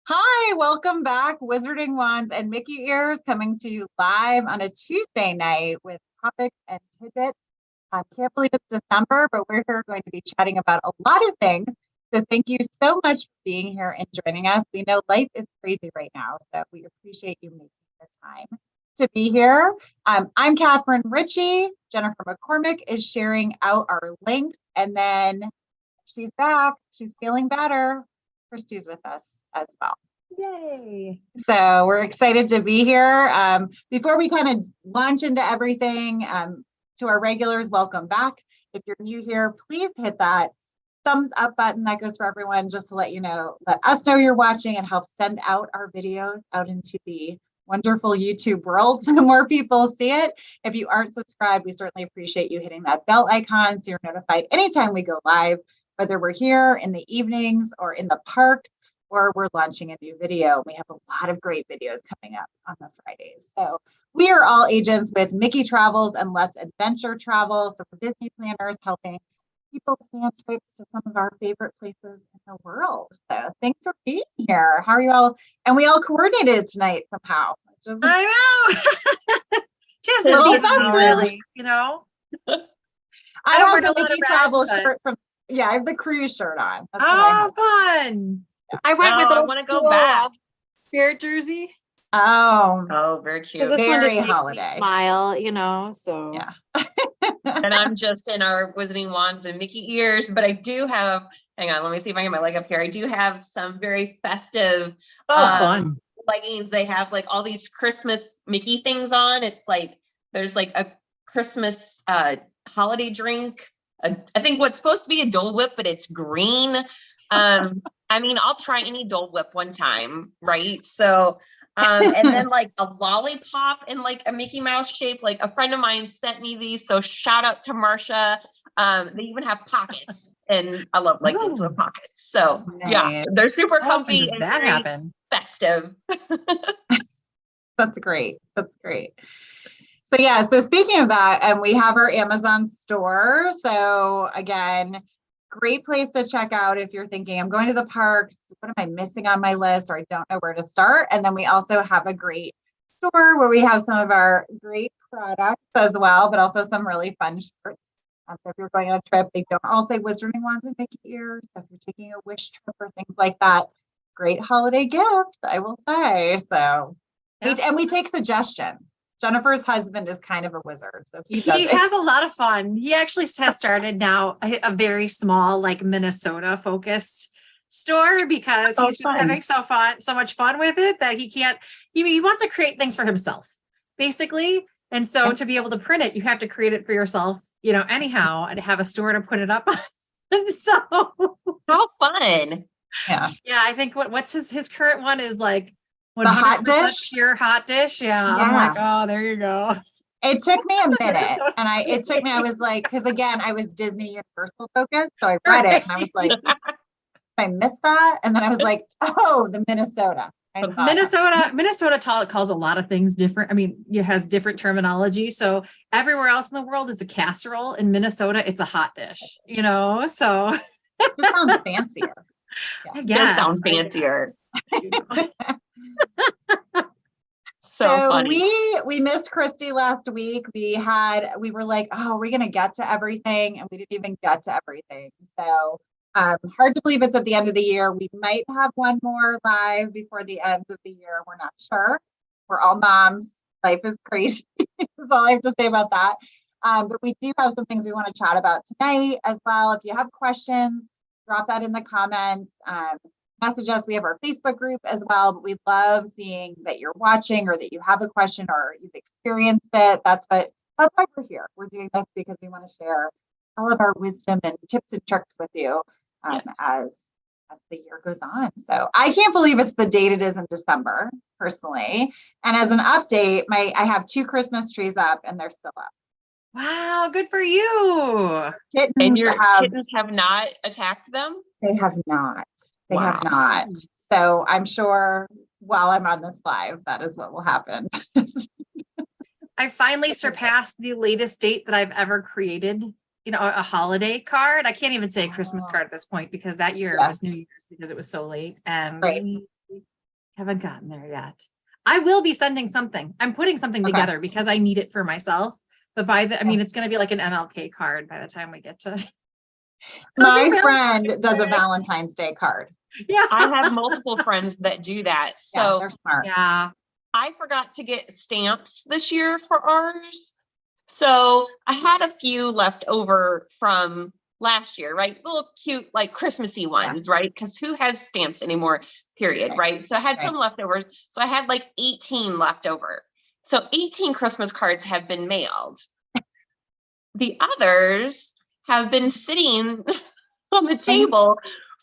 Hi, welcome back. Wizarding Wands and Mickey Ears coming to you live on a Tuesday night with topics and tidbits. I can't believe it's December, but we're here going to be chatting about a lot of things. So thank you so much for being here and joining us. We know life is crazy right now, so we appreciate you making the time to be here. I'm Catherine Ritchie. Jennifer McCormick is sharing out our links, and then she's back. She's feeling better. Christy's with us as well. Yay. So we're excited to be here. Before we kind of launch into everything, to our regulars, welcome back. If you're new here, please hit that thumbs up button. That goes for everyone, just to let us know you're watching and help send out our videos out into the wonderful YouTube world so more people see it. If you aren't subscribed, we certainly appreciate you hitting that bell icon so you're notified anytime we go live, whether we're here in the evenings or in the parks, or we're launching a new video. We have a lot of great videos coming up on the Fridays. So we are all agents with Mickey Travels and Let's Adventure Travel. So for Disney planners, helping people plan trips to some of our favorite places in the world. So thanks for being here. How are you all? And we all coordinated tonight somehow. I know. Just a little festive, really, you know. I have the Mickey Travel shirt from, I have the cruise shirt on. That's fun. Yeah. I went with I want to go back. Spirit jersey. Oh, very cute. Because this one just makes holiday. me smile, you know. So yeah. And I'm just in our Wizarding Wands and Mickey Ears, but I do have. Hang on, let me see if I can get my leg up here. I do have some very festive. Fun leggings. They have like all these Christmas Mickey things on. It's like there's like a Christmas holiday drink. I think what's supposed to be a Dole Whip, but it's green. I mean, I'll try any Dole Whip one time, right? So, and then like a lollipop in like a Mickey Mouse shape. Like a friend of mine sent me these, so shout out to Marcia. They even have pockets, and I love leggings with pockets. So yeah, they're super comfy. Does that happen? Festive. That's great. That's great. So yeah, so speaking of that, we have our Amazon store. So again, great place to check out if you're thinking, I'm going to the parks, what am I missing on my list, or I don't know where to start. And then we also have a great store where we have some of our great products as well, but also some really fun shirts. So if you're going on a trip, they don't all say Wizarding Wands and Mickey Ears. So if you're taking a wish trip or things like that, great holiday gift, I will say. So, and we take suggestions. Jennifer's husband is kind of a wizard, so he has a lot of fun. He actually has started now a very small, like Minnesota focused store because he's just having so much fun with it that he wants to create things for himself, basically. And so to be able to print it, you have to create it for yourself, anyhow, and have a store to put it up on. So how fun. Yeah. I think what's his current one is like the hot dish, pure hot dish. Yeah. I'm like, oh, there you go. It took me a minute, and I was like, because again, I was Disney Universal focused, so I read it and I was like, I missed that, and then I was like, oh, the Minnesota. Minnesota calls a lot of things different. I mean, it has different terminology. So everywhere else in the world, it's a casserole. In Minnesota, it's a hot dish. So it just sounds fancier. I guess. It sounds fancier. So funny. We missed Christy last week. We were like, oh, are we gonna get to everything? And we didn't even get to everything. So hard to believe it's at the end of the year. We might have one more live before the end of the year. We're not sure. We're all moms. Life is crazy. That's all I have to say about that. But we do have some things we want to chat about tonight as well. If you have questions, drop that in the comments. Message us. We have our Facebook group as well, but we love seeing that you're watching or that you have a question or you've experienced it. That's why we're here. We're doing this because we want to share all of our wisdom and tips and tricks with you as the year goes on. So I can't believe it's the date it is in December, personally. And as an update, I have 2 Christmas trees up and they're still up. Wow, good for you. And your kittens have not attacked them? They have not. They have not. So I'm sure while I'm on this live, that is what will happen. I finally surpassed the latest date that I've ever created, a holiday card. I can't even say a Christmas card at this point because that year was New Year's because it was so late. And Haven't gotten there yet. I will be sending something. I'm putting something Okay. together because I need it for myself. But it's going to be like an MLK card by the time we get to. My friend does a Valentine's Day card. Yeah. I have multiple friends that do that. Yeah, So they're smart. Yeah. I forgot to get stamps this year for ours. So I had a few left over from last year, right? Little cute, like Christmassy ones, right? Because who has stamps anymore, period, right? So I had some leftovers. So I had like 18 left over. So 18 Christmas cards have been mailed. The others have been sitting on the table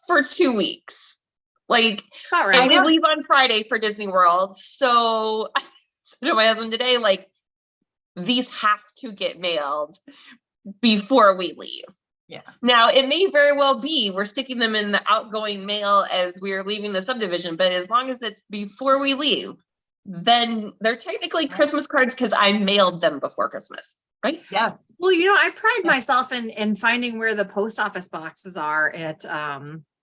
for 2 weeks. Like, All and right. we leave on Friday for Disney World. So I said to my husband today, like, these have to get mailed before we leave. Yeah. Now, it may very well be we're sticking them in the outgoing mail as we're leaving the subdivision, but as long as it's before we leave, then they're technically Christmas cards because I mailed them before Christmas, right? Yes. Well, I pride myself in finding where the post office boxes are at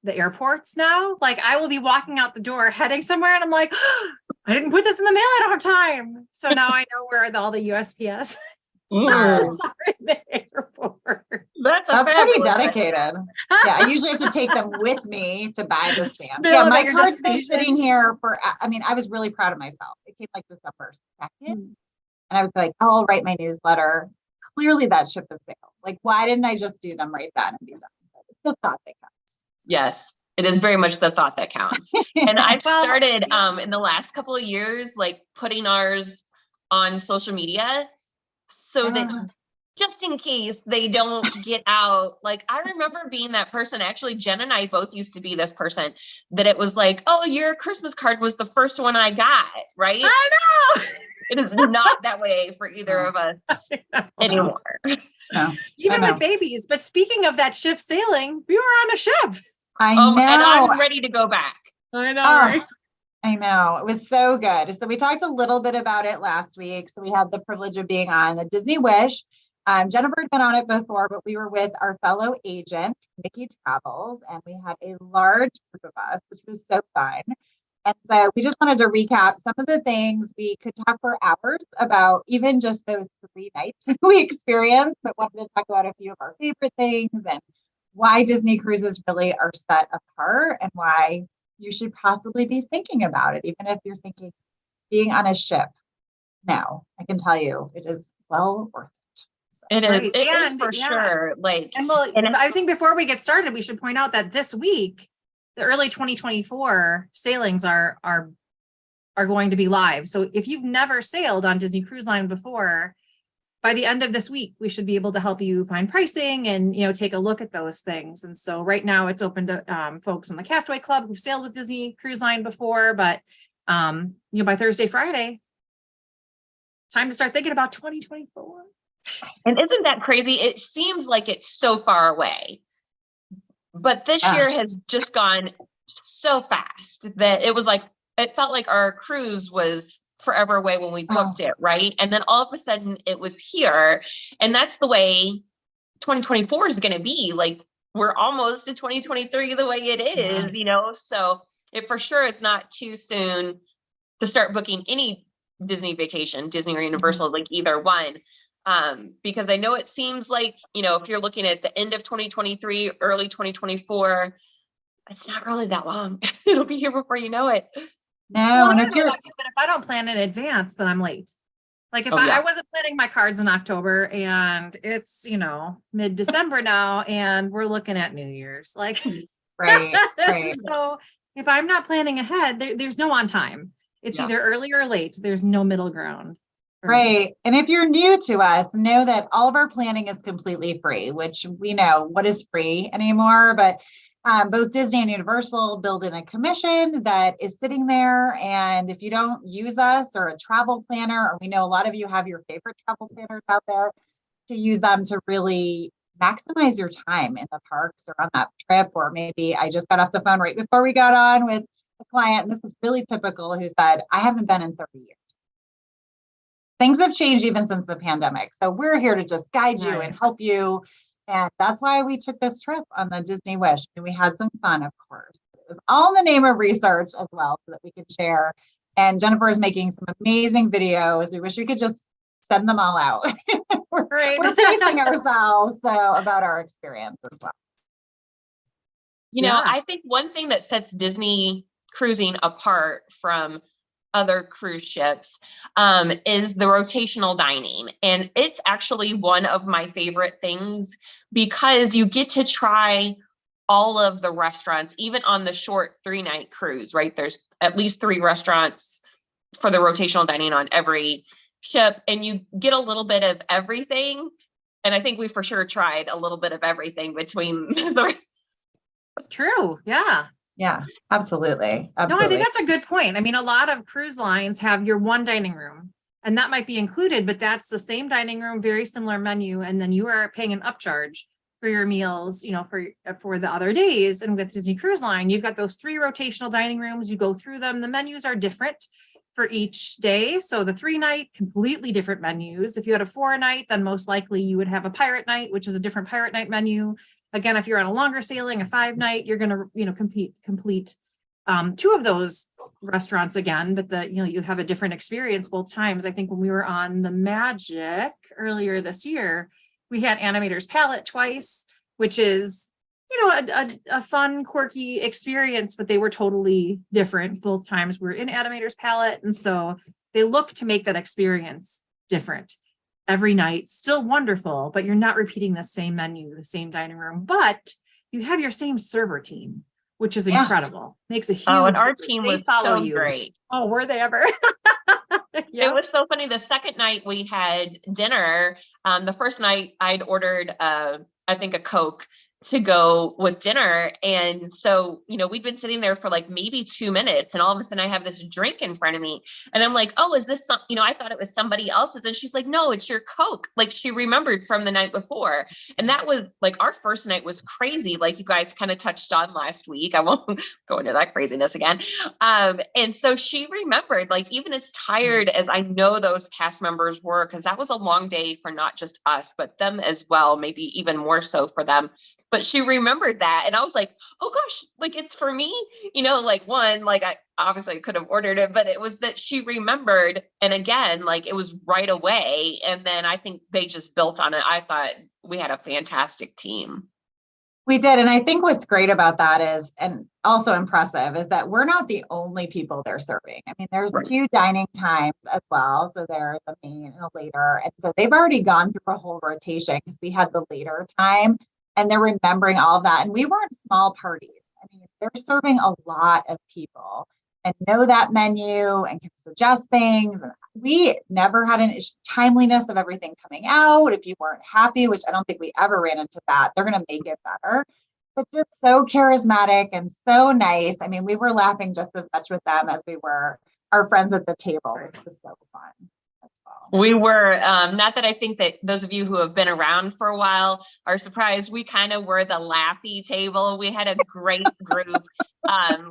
the airports now. Like I will be walking out the door heading somewhere and I'm like, oh, I didn't put this in the mail. I don't have time. So now I know where all the USPS boxes are in the airport. That's pretty dedicated. Yeah, I usually have to take them with me to buy the stamp. Bill, Yeah, my your card's been destination. sitting here for, I was really proud of myself. It came like December 2nd. And I was like, oh, I'll write my newsletter. Clearly that ship has sailed. Like, why didn't I just do them right then and be done? But it's the thought that counts. Yes, it is very much the thought that counts. And I've Well, started in the last couple of years, like putting ours on social media so that just in case they don't get out. Like I remember being that person. Actually, Jen and I both used to be this person that it was like, oh, your Christmas card was the first one I got, right? I know. It is not that way for either of us anymore. No, Even with babies. But speaking of that ship sailing, we were on a ship. I know. And I'm ready to go back. I know. Oh, Right? I know. It was so good. So we talked a little bit about it last week. So we had the privilege of being on the Disney Wish. Jennifer had been on it before, but we were with our fellow agent, Nikki Travels, and we had a large group of us, which was so fun. And so we just wanted to recap some of the things. We could talk for hours about even just those 3 nights we experienced, but wanted to talk about a few of our favorite things and why Disney cruises really are set apart and why you should possibly be thinking about it, even if you're thinking being on a ship. Now, I can tell you it is well worth it. It is. Right. It is And, for sure. Like, And I think before we get started, we should point out that this week, the early 2024 sailings are going to be live. So if you've never sailed on Disney Cruise Line before, by the end of this week, we should be able to help you find pricing and, take a look at those things. And so right now it's open to folks in the Castaway Club who've sailed with Disney Cruise Line before, but by Thursday, Friday, time to start thinking about 2024. and isn't that crazy? It seems like it's so far away, but this year has just gone so fast that it felt like our cruise was forever away when we booked it, right? And then all of a sudden it was here, and that's the way 2024 is going to be. Like we're almost to 2023 the way it is, so for sure it's not too soon to start booking any Disney vacation, Disney or Universal, like either one. Because I know it seems like, if you're looking at the end of 2023, early 2024, it's not really that long. It'll be here before you know it. No, Well, and I don't know about you, but if I don't plan in advance, then I'm late. Like if I wasn't planning my cards in October and it's, mid-December now and we're looking at New Year's, like, right. So if I'm not planning ahead, there's no on time. It's either early or late. There's no middle ground. Right. And if you're new to us, know that all of our planning is completely free, which we know what is free anymore, but both Disney and Universal build in a commission that is sitting there. And if you don't use us or a travel planner, or we know a lot of you have your favorite travel planners out there, to use them to really maximize your time in the parks or on that trip. Or maybe I just got off the phone right before we got on with a client, and this is really typical, who said, I haven't been in 30 years. Things have changed even since the pandemic. So we're here to just guide you and help you. And that's why we took this trip on the Disney Wish. And we had some fun, of course. It was all in the name of research as well, so that we could share. And Jennifer is making some amazing videos. We wish we could just send them all out. we're pacing ourselves so about our experience as well. You know, I think one thing that sets Disney cruising apart from other cruise ships is the rotational dining. And it's actually one of my favorite things because you get to try all of the restaurants, even on the short 3-night cruise, right? There's at least 3 restaurants for the rotational dining on every ship, and you get a little bit of everything. And I think we for sure tried a little bit of everything between the. True. Yeah. Yeah, absolutely. No, I think that's a good point. I mean, a lot of cruise lines have your one dining room, and that might be included, but that's the same dining room, very similar menu. And then you are paying an upcharge for your meals, you know, for the other days. And with Disney Cruise Line, you've got those 3 rotational dining rooms. You go through them. The menus are different for each day. So the 3-night, completely different menus. If you had a 4-night, then most likely you would have a pirate night, which is a different pirate night menu. Again, if you're on a longer sailing, a 5-night, you're going to, you know, complete 2 of those restaurants again, but you have a different experience both times. I think when we were on the Magic earlier this year, we had Animator's Palette twice, which is, you know, a fun, quirky experience, but they were totally different. Both times we were in Animator's Palette. And so they look to make that experience different every night. Still wonderful, but you're not repeating the same menu, the same dining room, but you have your same server team, which is incredible. Makes a huge and our difference. team They was follow so you. great. Oh, were they ever? It was so funny. The second night we had dinner. The first night I'd ordered, I think, a Coke to go with dinner. And so, you know, we'd been sitting there for like maybe 2 minutes, and all of a sudden I have this drink in front of me, and I'm like, oh, is this some, you know, I thought it was somebody else's. And she's like, no, it's your Coke. Like, she remembered from the night before. And that was like, our first night was crazy. Like you guys kind of touched on last week. I won't go into that craziness again. And so she remembered, like, even as tired as I know those cast members were, because that was a long day for not just us, but them as well, maybe even more so for them. But she remembered that. And I was like, oh gosh, like, it's for me, you know, like, one, like, I obviously could have ordered it, but it was that she remembered. And again, like, it was right away. And then I think they just built on it. I thought we had a fantastic team. We did. And I think what's great about that is, and also impressive, is that we're not the only people they're serving. I mean, there's 2 dining times as well. So there's a main and a later. And so they've already gone through a whole rotation because we had the later time. And they're remembering all of that. And we weren't small parties. I mean, they're serving a lot of people and know that menu and can suggest things. And we never had an issue, timeliness of everything coming out. If you weren't happy, which I don't think we ever ran into that, they're going to make it better. But just so charismatic and so nice. I mean, we were laughing just as much with them as we were our friends at the table, which was so fun. We were, not that I think that those of you who have been around for a while are surprised, we kind of were the laughy table. We had a great group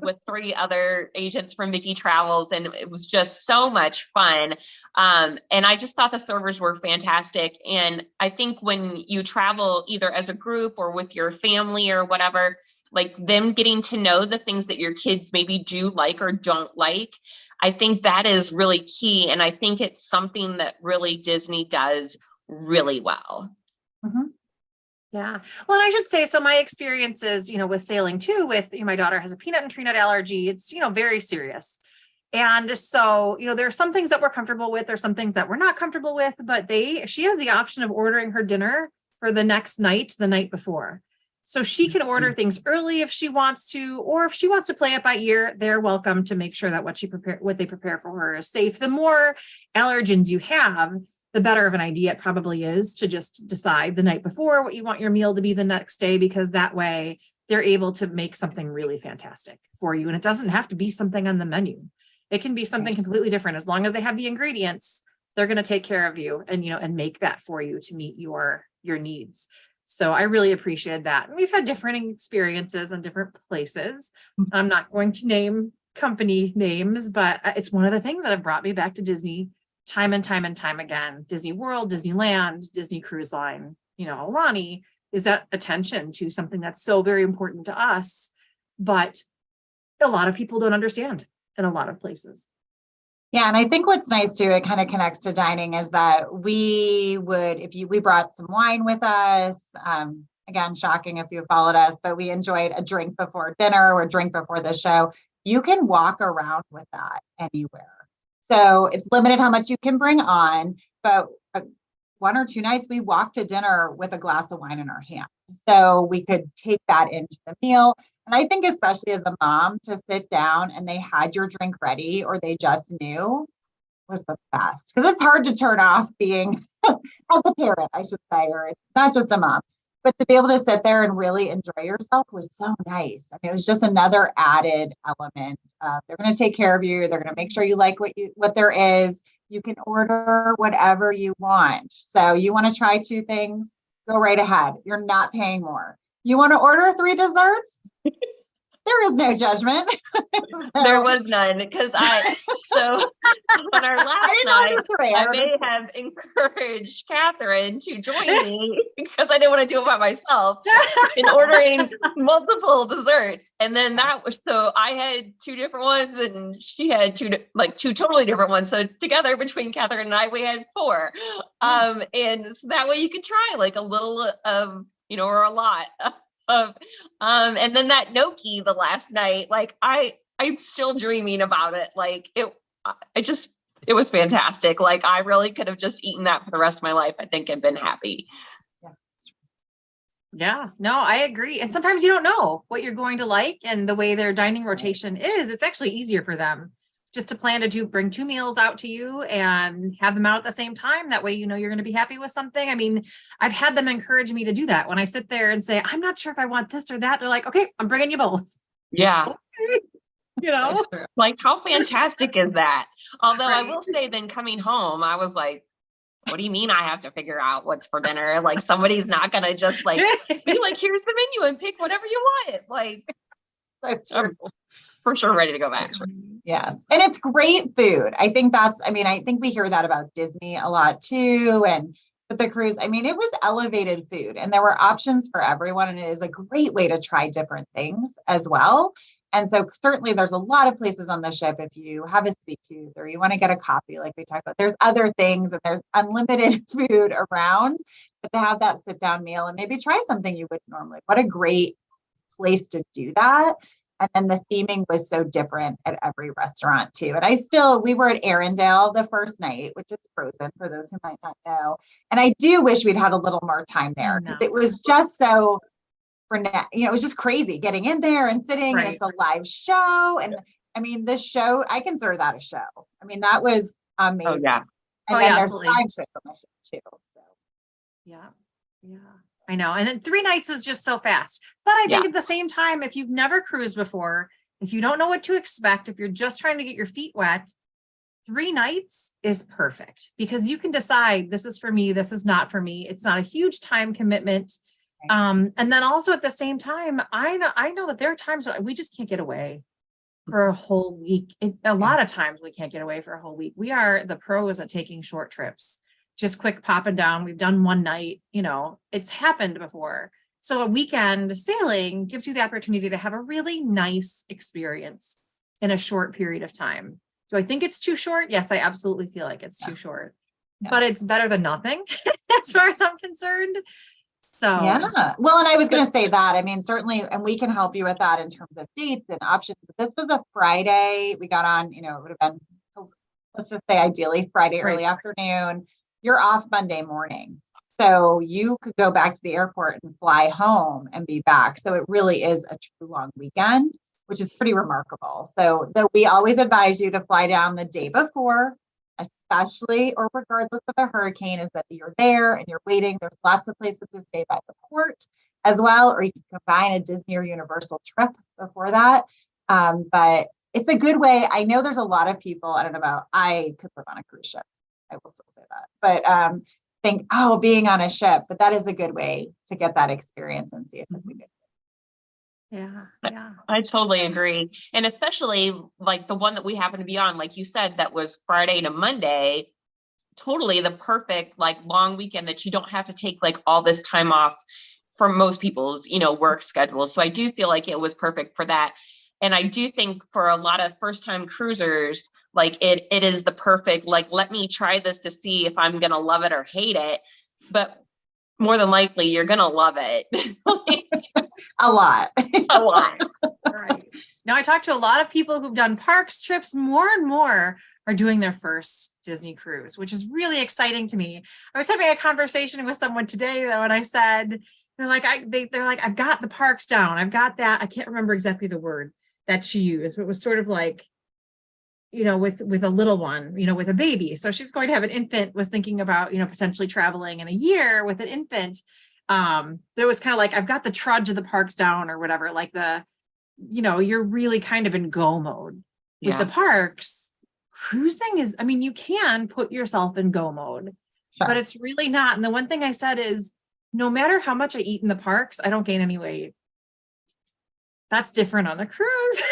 with 3 other agents from Mickey Travels, and it was just so much fun. And I just thought the servers were fantastic. And I think when you travel either as a group or with your family or whatever, like, them getting to know the things that your kids maybe do like or don't like, I think that is really key. And I think it's something that really Disney does really well. Mm-hmm. Yeah. Well, and I should say, so my experiences, you know, with sailing too, with, you know, my daughter has a peanut and tree nut allergy. It's, you know, very serious. And so, you know, there are some things that we're comfortable with, there's some things that we're not comfortable with, but she has the option of ordering her dinner for the next night, the night before. So she can order things early if she wants to, or if she wants to play it by ear, they're welcome to make sure that what they prepare for her is safe. The more allergens you have, the better of an idea it probably is to just decide the night before what you want your meal to be the next day, because that way they're able to make something really fantastic for you. And it doesn't have to be something on the menu. It can be something completely different. As long as they have the ingredients, they're going to take care of you and, you know, and make that for you to meet your needs. So I really appreciate that. And we've had different experiences in different places. I'm not going to name company names, but it's one of the things that have brought me back to Disney time and time and time again. Disney World, Disneyland, Disney Cruise Line, you know, Alani, is that attention to something that's so very important to us, but a lot of people don't understand in a lot of places. Yeah, and I think what's nice too, it kind of connects to dining, is that we brought some wine with us. Again, shocking if you followed us, but we enjoyed a drink before dinner or a drink before the show. You can walk around with that anywhere. So it's limited how much you can bring on, but one or two nights we walked to dinner with a glass of wine in our hand. So we could take that into the meal. And I think especially as a mom, to sit down and they had your drink ready or they just knew was the best. Because it's hard to turn off being as a parent, I should say, or not just a mom, but to be able to sit there and really enjoy yourself was so nice. I mean, it was just another added element. They're going to take care of you. They're going to make sure you like what there is. You can order whatever you want. So you want to try 2 things, go right ahead. You're not paying more. You want to order 3 desserts? There is no judgment. There was none, because on our last night, I may have encouraged Catherine to join me because I didn't want to do it by myself in ordering multiple desserts. And then so I had 2 different ones and she had 2 totally different ones. So together between Catherine and I, we had 4. And so that way you could try like a little of, or a lot of, and then that gnocchi the last night, like I'm still dreaming about it. Like it was fantastic. Like I really could have just eaten that for the rest of my life, I think, and been happy. Yeah, no, I agree. And sometimes you don't know what you're going to like, and the way their dining rotation is, it's actually easier for them just to plan to bring 2 meals out to you and have them out at the same time. That way, you're going to be happy with something. I mean, I've had them encourage me to do that. When I sit there and say, I'm not sure if I want this or that, they're like, okay, I'm bringing you both. Yeah. Okay. Like how fantastic is that? Although I will say, then coming home, I was like, what do you mean I have to figure out what's for dinner? Like somebody's not going to just be like, here's the menu and pick whatever you want. Like, I'm for sure ready to go back. Yes. And it's great food. I think we hear that about Disney a lot too. And with the cruise, I mean, it was elevated food and there were options for everyone. And it is a great way to try different things as well. And so certainly there's a lot of places on the ship. If you have a sweet tooth or you want to get a coffee, like we talked about, there's other things and there's unlimited food around, but to have that sit down meal and maybe try something you wouldn't normally, what a great place to do that. And then the theming was so different at every restaurant too. And we were at Arendelle the first night, which is frozen for those who might not know. And I do wish we'd had a little more time there because it was just so, it was just crazy getting in there and sitting and it's a live show. And I mean, this show, I consider that a show. I mean, that was amazing. Oh, yeah. And then there's 5 shows on the show too. So. Yeah. Yeah. I know. And then 3 nights is just so fast. But I think at the same time, if you've never cruised before, if you don't know what to expect, if you're just trying to get your feet wet, 3 nights is perfect because you can decide this is for me, this is not for me. It's not a huge time commitment. And then also at the same time, I know that there are times when we just can't get away for a whole week. A lot of times we can't get away for a whole week. We are the pros at taking short trips. Just quick popping down. We've done one night, it's happened before. So a weekend sailing gives you the opportunity to have a really nice experience in a short period of time. Do I think it's too short? Yes, I absolutely feel like it's too short, but it's better than nothing as far as I'm concerned. So, yeah. Well, and I was going to say that, I mean, certainly, and we can help you with that in terms of dates and options. But this was a Friday. We got on, it would have been, let's just say ideally Friday, early afternoon. You're off Monday morning. So you could go back to the airport and fly home and be back. So it really is a true long weekend, which is pretty remarkable. So we always advise you to fly down the day before, especially or regardless of a hurricane, is that you're there and you're waiting. There's lots of places to stay by the port as well, or you can combine a Disney or Universal trip before that. But it's a good way. I know there's a lot of people, I don't know about, I could live on a cruise ship. I will still say that, but think, being on a ship, but that is a good way to get that experience and see if it's a good. Yeah. I totally agree. And especially like the one that we happen to be on, like you said, that was Friday to Monday, totally the perfect like long weekend that you don't have to take like all this time off for most people's, work schedules. So I do feel like it was perfect for that. And I do think for a lot of first time cruisers, like it is the perfect, like, let me try this to see if I'm going to love it or hate it. But more than likely, you're going to love it. A lot. A lot. Right. Now, I talked to a lot of people who've done parks trips. More and more are doing their first Disney cruise, which is really exciting to me. I was having a conversation with someone today though, and I said, they're like, I've got the parks down. I've got that. I can't remember exactly the word that she used, but it was sort of like, with a little one, with a baby. So she's going to have an infant, was thinking about, potentially traveling in a year with an infant. There was kind of like, I've got the trudge of the parks down or whatever, like you're really kind of in go mode with the parks. Cruising is, you can put yourself in go mode, but it's really not. And the one thing I said is, no matter how much I eat in the parks, I don't gain any weight. That's different on a cruise.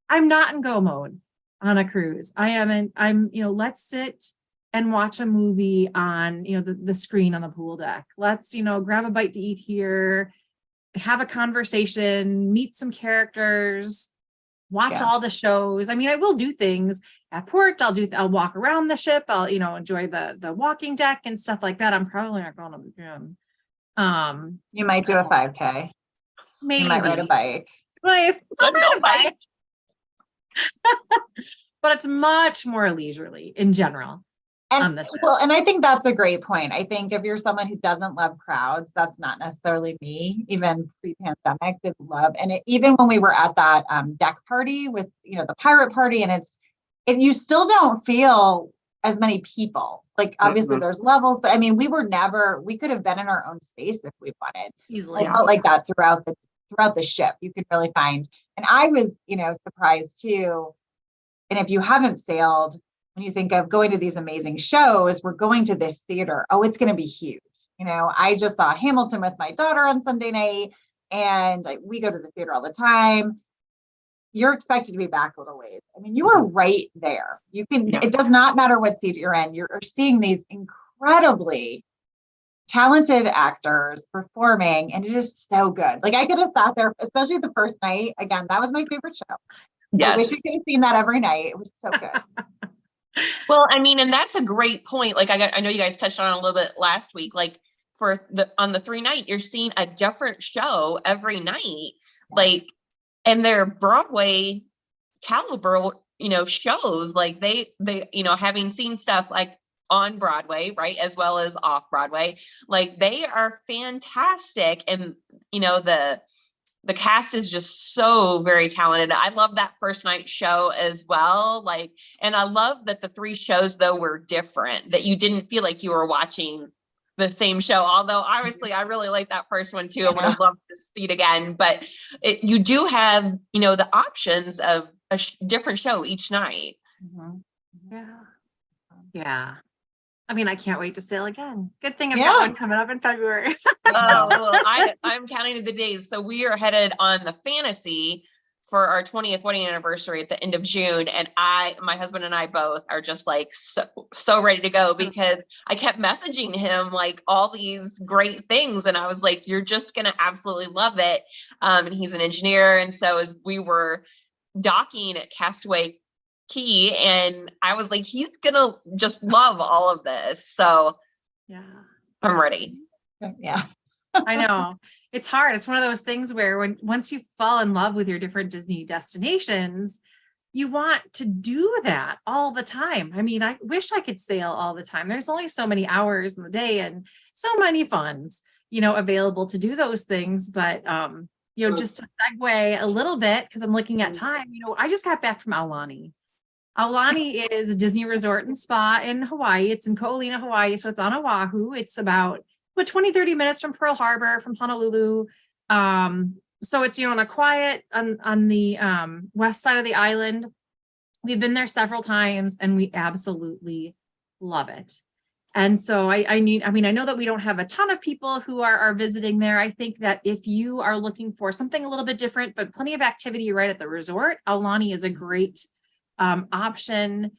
I'm not in go mode on a cruise. Let's sit and watch a movie on, the screen on the pool deck. Let's, grab a bite to eat here, have a conversation, meet some characters, watch all the shows. I will do things at port. I'll walk around the ship. I'll, enjoy the walking deck and stuff like that. I'm probably not going to the gym. You might do a 5K. Maybe. You might ride a bike. I'll ride a bike. Bike. But it's much more leisurely in general. And and I think that's a great point. I think if you're someone who doesn't love crowds, that's not necessarily me. Even pre-pandemic, did love, and even when we were at that deck party with the pirate party, and you still don't feel as many people. Like obviously there's levels, but we could have been in our own space if we wanted. Easily, I felt like that throughout the ship. You could really find, and I was surprised too. And if you haven't sailed, when you think of going to these amazing shows, we're going to this theater. Oh, it's going to be huge. I just saw Hamilton with my daughter on Sunday night, and we go to the theater all the time. You're expected to be back a little ways. You are right there. You can, it does not matter what seat you're in. You're seeing these incredibly talented actors performing, and it is so good. Like I could have sat there, especially the first night. Again, that was my favorite show. Yes. I wish we could have seen that every night. It was so good. Well, and that's a great point. Like I know you guys touched on it a little bit last week. Like on the 3 night, you're seeing a different show every night. Like, and they're Broadway caliber, shows. Like they, having seen stuff like on Broadway, right, as well as off Broadway, like they are fantastic. And the cast is just so very talented. I love that first night show as well. Like, and I love that the 3 shows though were different, that you didn't feel like you were watching the same show. Although obviously I really like that first one too. I would have loved to see it again, but you do have, the options of a different show each night. Mm-hmm. Yeah. I can't wait to sail again. Good thing I've got one coming up in February. I'm counting the days. So we are headed on the Fantasy for our 20th wedding anniversary at the end of June. And my husband and I both are just like, so ready to go, because I kept messaging him like all these great things. And I was like, you're just going to absolutely love it. And he's an engineer. And so as we were docking at Castaway Key, and I was like, he's gonna just love all of this. So I'm ready. Yeah. I know it's hard. It's one of those things where once you fall in love with your different Disney destinations, you want to do that all the time. I wish I could sail all the time. There's only so many hours in the day and so many funds, available to do those things. But just to segue a little bit, because I'm looking at time, I just got back from Aulani. Aulani is a Disney resort and spa in Hawaii. It's in Ko'olina, Hawaii. So it's on Oahu. It's about 20, 30 minutes from Pearl Harbor, from Honolulu. So it's, on a quiet on the west side of the island. We've been there several times and we absolutely love it. And so I know that we don't have a ton of people who are visiting there. I think that if you are looking for something a little bit different, but plenty of activity right at the resort, Aulani is a great option.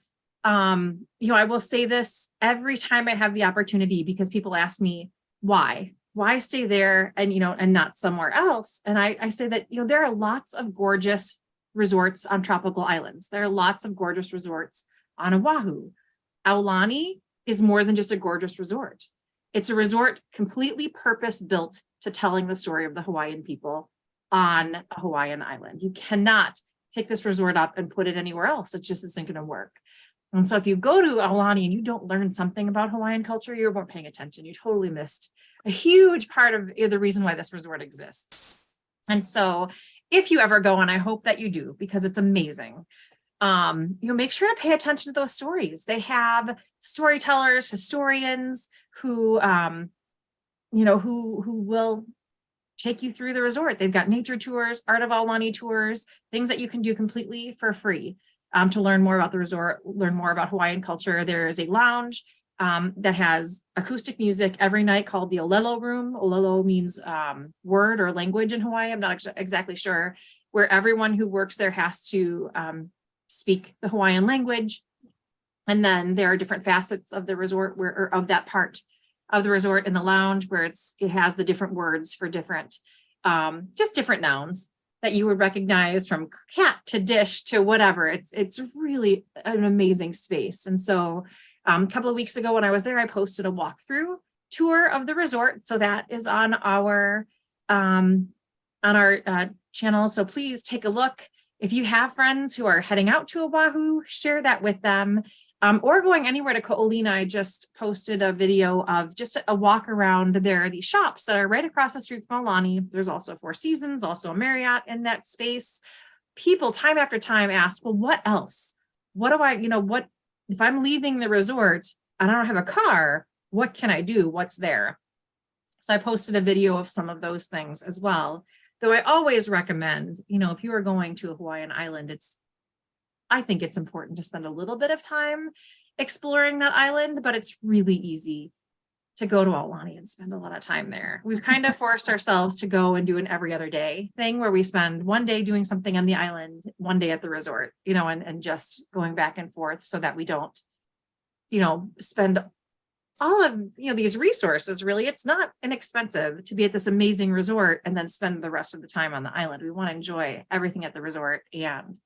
I will say this every time I have the opportunity, because people ask me, why why stay there and, and not somewhere else? And I say that, there are lots of gorgeous resorts on tropical islands. There are lots of gorgeous resorts on Oahu. Aulani is more than just a gorgeous resort. It's a resort completely purpose-built to telling the story of the Hawaiian people on a Hawaiian island. You cannot take this resort up and put it anywhere else. It just isn't going to work. And so if you go to Aulani and you don't learn something about Hawaiian culture, you weren't paying attention. You totally missed a huge part of the reason why this resort exists. And so if you ever go, and I hope that you do, because it's amazing, make sure to pay attention to those stories. They have storytellers, historians who will take you through the resort. They've got nature tours, Art of Aulani tours, things that you can do completely for free to learn more about the resort, learn more about Hawaiian culture. There is a lounge that has acoustic music every night called the Olelo Room. Olelo means word or language in Hawaii. I'm not exactly sure, where everyone who works there has to speak the Hawaiian language. And then there are different facets of the resort or of that part of the resort in the lounge where it has the different words for different, just different nouns that you would recognize, from cat to dish to whatever. It's really an amazing space. And so a couple of weeks ago when I was there, I posted a walkthrough tour of the resort. So that is on our channel. So please take a look. If you have friends who are heading out to Oahu, share that with them. Or going anywhere to Ko'olina, I just posted a video of just a walk around. There are these shops that are right across the street from Aulani. There's also Four Seasons, also a Marriott in that space. People time after time ask, well, what else? What do what if I'm leaving the resort and I don't have a car, what can I do? What's there? So I posted a video of some of those things as well. Though I always recommend, if you are going to a Hawaiian island, I think it's important to spend a little bit of time exploring that island, but it's really easy to go to Aulani and spend a lot of time there. We've kind of forced ourselves to go and do an every other day thing where we spend one day doing something on the island, one day at the resort, and just going back and forth so that we don't, spend all of these resources. Really, it's not inexpensive to be at this amazing resort and then spend the rest of the time on the island. We want to enjoy everything at the resort and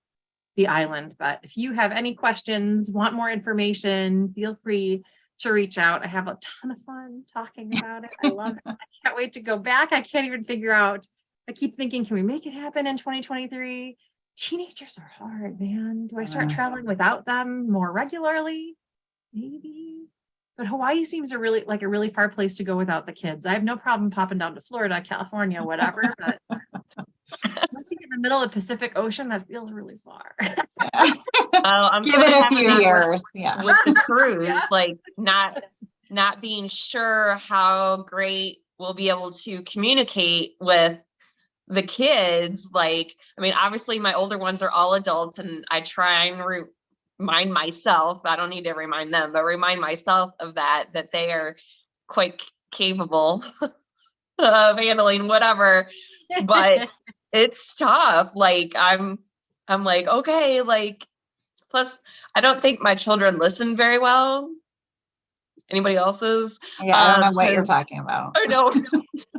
the island. But if you have any questions, want more information, feel free to reach out. I have a ton of fun talking about it. I love it. I can't wait to go back. I can't even figure out. I keep thinking, can we make it happen in 2023? Teenagers are hard, man. Do I start traveling without them more regularly? Maybe. But Hawaii seems a really far place to go without the kids. I have no problem popping down to Florida, California, whatever. But once you get in the middle of the Pacific Ocean, that feels really far. Give it a few years. With the cruise, like not being sure how great we'll be able to communicate with the kids. Obviously my older ones are all adults, and I try and remind myself, I don't need to remind them, but remind myself of that they are quite capable of handling whatever, but it's tough. I'm okay, plus I don't think my children listen very well. Anybody else's? Yeah, I don't know what you're talking about. I don't.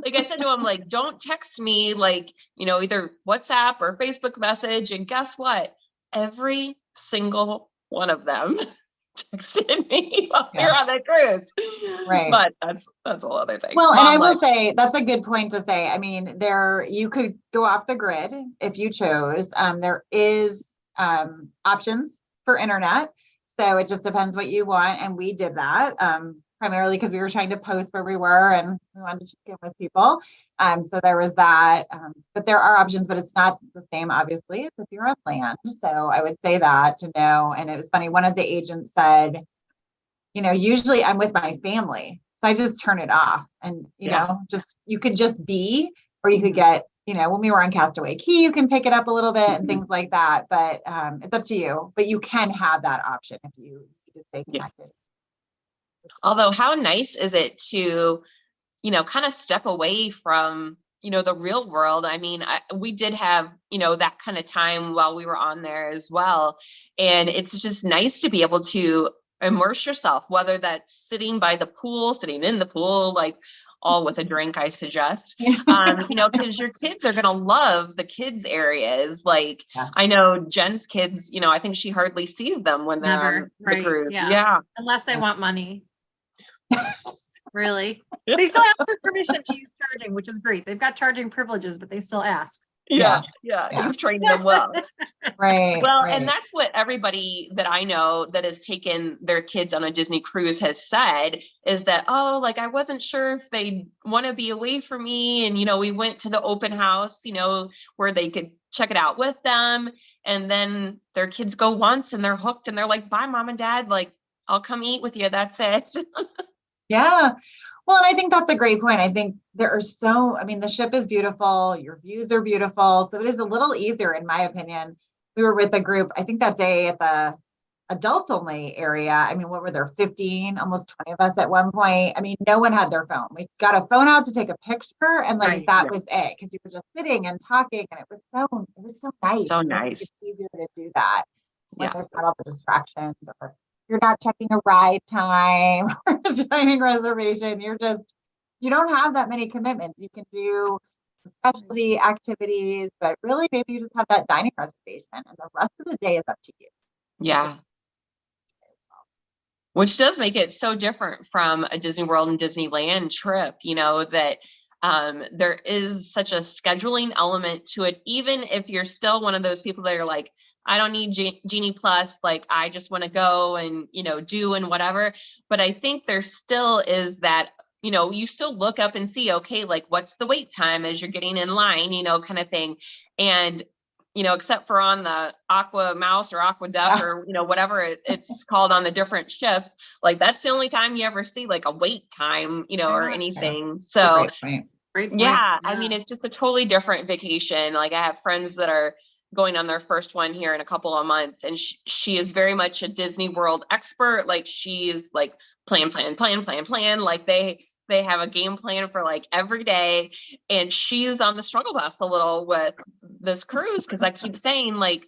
I said to them, don't text me, either WhatsApp or Facebook message. And guess what? Every single one of them texted me while we were on that cruise. Right. But that's a whole other thing. Well, and I will say that's a good point to say. You could go off the grid if you chose. There is options for internet. So it just depends what you want. And we did that primarily because we were trying to post where we were and we wanted to check in with people. So there was that, but there are options, but it's not the same, obviously, as if you're on land. So I would say that to know. And it was funny. One of the agents said, usually I'm with my family, so I just turn it off and, you could just be, or you could get, when we were on Castaway Key, you can pick it up a little bit and things like that, but it's up to you, but you can have that option if you need to stay connected. Although how nice is it to, kind of step away from, the real world. We did have, that kind of time while we were on there as well. And it's just nice to be able to immerse yourself, whether that's sitting by the pool, sitting in the pool, all with a drink, I suggest. Yeah. You know, because your kids are going to love the kids areas. Like, Yes. I know Jen's kids, you know, I think she hardly sees them when they're on Never. the Right. cruise. Yeah. Yeah. Unless they want money. Really? They still ask for permission to use charging, which is great. They've got charging privileges, but they still ask. Yeah. Yeah. You've trained them well. Right. Well, right. and that's what everybody that I know that has taken their kids on a Disney cruise has said, is that, oh, like, I wasn't sure if they want to be away from me. And, you know, we went to the open house, you know, where they could check it out with them. And then their kids go once and they're hooked and they're like, bye, mom and dad, like, I'll come eat with you. That's it. Yeah. Well, and I think that's a great point. I think I mean, the ship is beautiful. Your views are beautiful. So it is a little easier, in my opinion. We were with a group, I think that day at the adults only area. I mean, what were there? 15, almost 20 of us at one point. I mean, no one had their phone. We got a phone out to take a picture and like Right. that was it. Cause you were just sitting and talking and it was so nice. So I think nice. It's easier to do that when Yeah. there's not all the distractions or you're not checking a ride time or a dining reservation. You don't have that many commitments. You can do specialty activities, but really maybe you just have that dining reservation and the rest of the day is up to you. Yeah. Which does make it so different from a Disney World and Disneyland trip, you know, that there is such a scheduling element to it, even if you're still one of those people that are like, I don't need Genie Plus, like, I just want to go and, you know, do and whatever. But I think there still is that, you know, you still look up and see, okay, like, what's the wait time as you're getting in line, you know, kind of thing. And, you know, except for on the Aqua Mouse or Aqua Duck or, you know, whatever it's called on the different ships, like, that's the only time you ever see like a wait time, you know, or anything. So Great point. yeah, I mean, it's just a totally different vacation. Like, I have friends that are going on their first one here in a couple of months, and she is very much a Disney World expert. Like, she's like plan. Like, they have a game plan for like every day, and she's on the struggle bus a little with this cruise because I keep saying, like,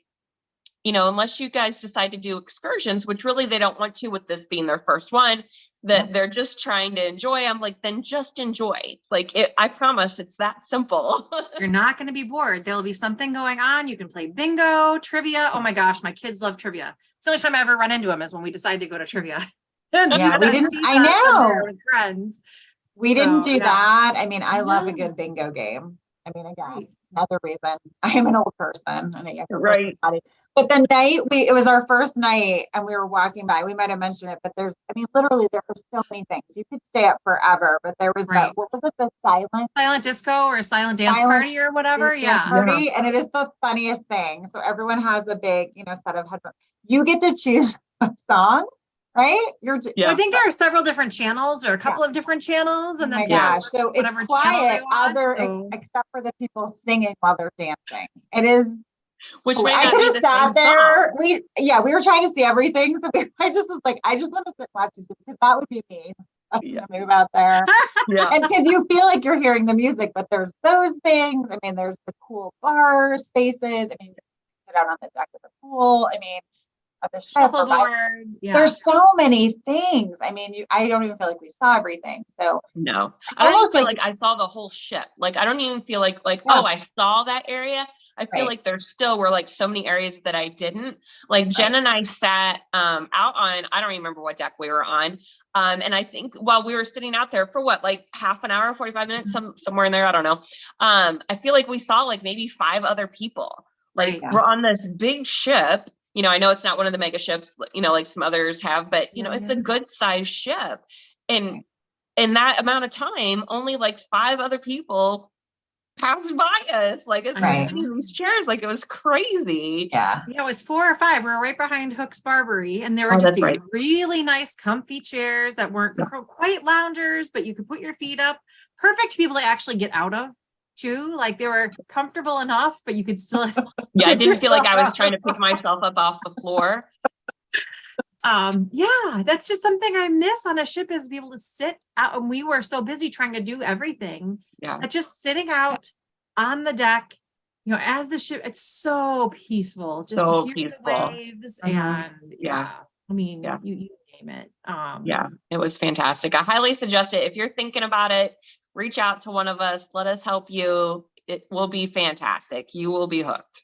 you know, unless you guys decide to do excursions, which really they don't want to with this being their first one, that they're just trying to enjoy. I'm like, then just enjoy. Like, I promise it's that simple. You're not going to be bored. There'll be something going on. You can play bingo, trivia. Oh my gosh, my kids love trivia. It's the only time I ever run into them is when we decide to go to trivia. Yeah, we didn't. I know. With friends. We didn't do yeah. that. I mean, I love a good bingo game. I mean, again, another reason I am an old person and I Right. But the night it was our first night and we were walking by, we might have mentioned it, but literally there are so many things. You could stay up forever, but there was that, what was it? The silent disco or silent dance party or whatever. Yeah. Party. And it is the funniest thing. So everyone has a big, you know, set of headphones. You get to choose a song. Right? Well, I think there are several different channels or a couple of different channels. And oh then my gosh. So it's quiet want, except for the people singing while they're dancing. It is. Which I could have sat there. We were trying to see everything. So I just was like, I just want to sit and watch this because that would be me. To move out there. And because you feel like you're hearing the music, but there's those things. I mean, there's the cool bar spaces. I mean, sit out on the deck of the pool. I mean, the shuffleboard. There's so many things. I mean, I don't even feel like we saw everything. So no, I don't even feel like I saw the whole ship. Like, I don't even feel like oh, I saw that area. I feel like there still were like so many areas that I didn't. Like, Jen and I sat out on, I don't remember what deck we were on. And I think while we were sitting out there for what, like half an hour, 45 minutes, somewhere in there, I don't know. I feel like we saw like maybe 5 other people. Like, we're on this big ship. You know, I know it's not one of the mega ships, you know, like some others have, but you know, it's a good sized ship. And in that amount of time, only like 5 other people passed by us. Like, it's sitting in these chairs. Like, it was crazy. Yeah. It was 4 or 5. We were right behind Hook's Barbary, and there were just these really nice, comfy chairs that weren't quite loungers, but you could put your feet up. Perfect people to actually get out of. Too, like, they were comfortable enough, but you could still I didn't feel like I was trying to pick myself up off the floor. That's just something I miss on a ship, is be able to sit out, and we were so busy trying to do everything that just sitting out on the deck, you know, as the ship, it's so peaceful, just so hear peaceful. the waves. And I mean, you name it. It was fantastic. I highly suggest it if you're thinking about it. reach out to one of us. Let us help you. It will be fantastic. You will be hooked.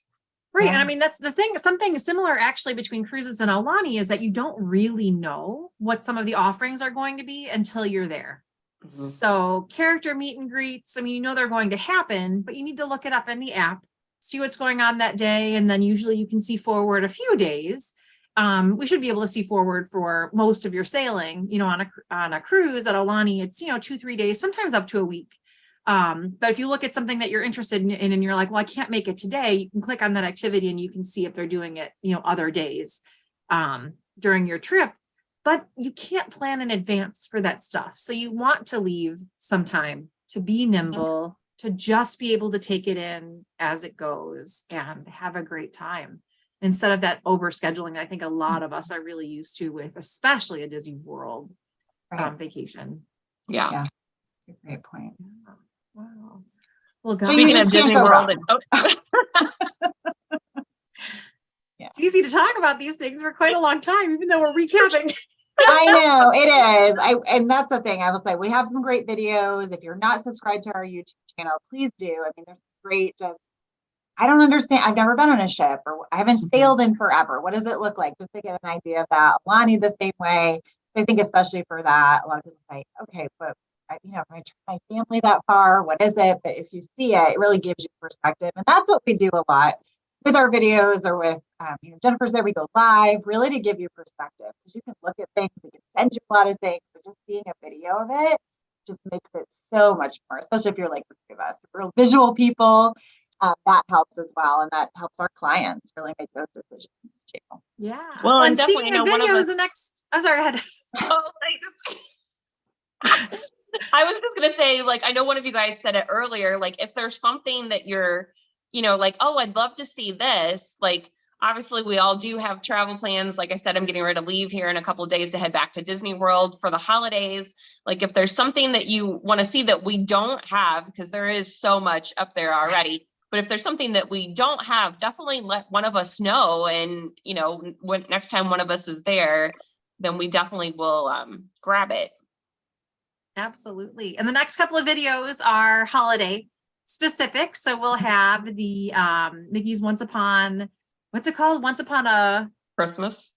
Right. Yeah. And I mean, that's the thing, something similar actually between cruises and Aulani is that you don't really know what some of the offerings are going to be until you're there. Mhm. So character meet and greets, I mean, you know, they're going to happen, but you need to look it up in the app, see what's going on that day. And then usually you can see forward a few days. We should be able to see forward for most of your sailing, you know, on a cruise at Aulani, it's, you know, 2-3 days, sometimes up to a week. But if you look at something that you're interested in and you're like, well, I can't make it today, you can click on that activity and you can see if they're doing it, you know, other days during your trip. But you can't plan in advance for that stuff. So you want to leave some time to be nimble, to just be able to take it in as it goes and have a great time. Instead of that overscheduling, I think a lot of us are really used to with, especially a Disney World vacation. Yeah. Yeah. That's a great point. Wow. Well, So you Speaking just of can't Disney go World, wrong. it's easy to talk about these things for quite a long time, even though we're recapping. I know it is. And that's the thing. I will say we have some great videos. If you're not subscribed to our YouTube channel, please do. I mean, there's great. I don't understand. I've never been on a ship, or I haven't sailed in forever. What does it look like? Just to get an idea of that. Lonnie the same way. I think especially for that, a lot of people say, okay, but you know, if I took my family that far, what is it? But if you see it, it really gives you perspective, and that's what we do a lot with our videos, or with you know, Jennifer's there, we go live, really to give you perspective, because you can look at things, we can send you a lot of things, but just seeing a video of it just makes it so much more, especially if you're like the three of us, real visual people. That helps as well, and that helps our clients really make those decisions too. Yeah. Well, and and definitely, speaking of one of videos, us. the next, I'm sorry, I had Oh, I was just gonna say, like, I know one of you guys said it earlier, like, if there's something that you're, you know, like, oh, I'd love to see this, like, obviously we all do have travel plans. Like I said, I'm getting ready to leave here in a couple of days to head back to Disney World for the holidays. Like, if there's something that you want to see that we don't have, because there is so much up there already, but if there's something that we don't have, definitely let one of us know. And, you know, when next time one of us is there, then we definitely will grab it. Absolutely. And the next couple of videos are holiday specific. So we'll have the Mickey's Once Upon, what's it called? Once Upon a Christmas